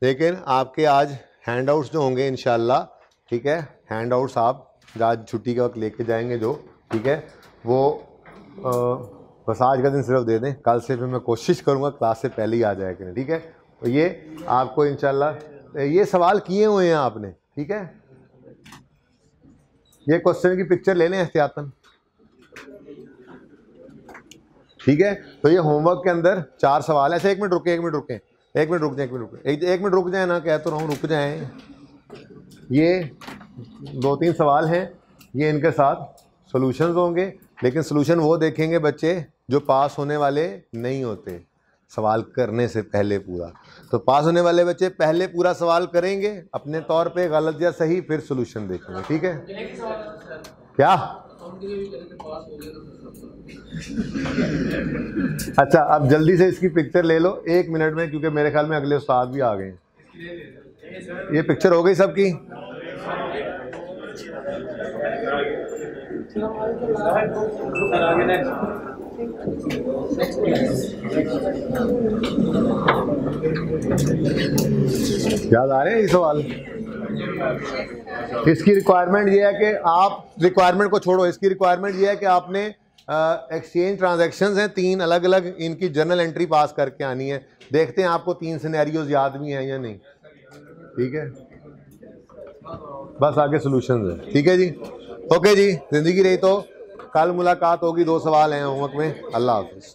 लेकिन आपके आज हैंडआउट्स जो होंगे इंशाल्लाह, ठीक है, हैंडआउट्स आप आज छुट्टी के वक्त लेके जाएंगे जो, ठीक है, वो बस आज का दिन सिर्फ दे दें। कल से फिर मैं कोशिश करूँगा क्लास से पहले ही आ जाए करें, ठीक है। तो ये आपको इंशाल्लाह ये सवाल किए हुए हैं आपने, ठीक है। ये क्वेश्चन की पिक्चर ले लें एहतियातन, ठीक है। तो ये होमवर्क के अंदर 4 सवाल है। ऐसे एक मिनट रुके रुक जाए ना, कह तो रहा हूँ रुक जाएं। ये 2-3 सवाल हैं, ये इनके साथ सॉल्यूशंस होंगे, लेकिन सॉल्यूशन वो देखेंगे बच्चे जो पास होने वाले नहीं होते सवाल करने से पहले पूरा। तो पास होने वाले बच्चे पहले पूरा सवाल करेंगे अपने तौर पे, गलत या सही, फिर सॉल्यूशन देखेंगे, ठीक है। क्या? अच्छा अब जल्दी से इसकी पिक्चर ले लो 1 मिनट में, क्योंकि मेरे ख्याल में अगले उस्ताद भी आ गए हैं। ये पिक्चर हो गई सबकी? याद आ रहे हैं ये सवाल? इसकी रिक्वायरमेंट ये है कि आप, रिक्वायरमेंट को छोड़ो, इसकी रिक्वायरमेंट ये है कि आपने एक्सचेंज ट्रांजैक्शंस हैं 3 अलग अलग, इनकी जर्नल एंट्री पास करके आनी है। देखते हैं आपको 3 सिनेरियोज याद भी हैं या नहीं, ठीक है। बस आगे सॉल्यूशंस है, ठीक है जी। ओके जी, जिंदगी रही तो कल मुलाकात होगी। 2 सवाल हैं होमवर्क में। अल्लाह हाफिज़।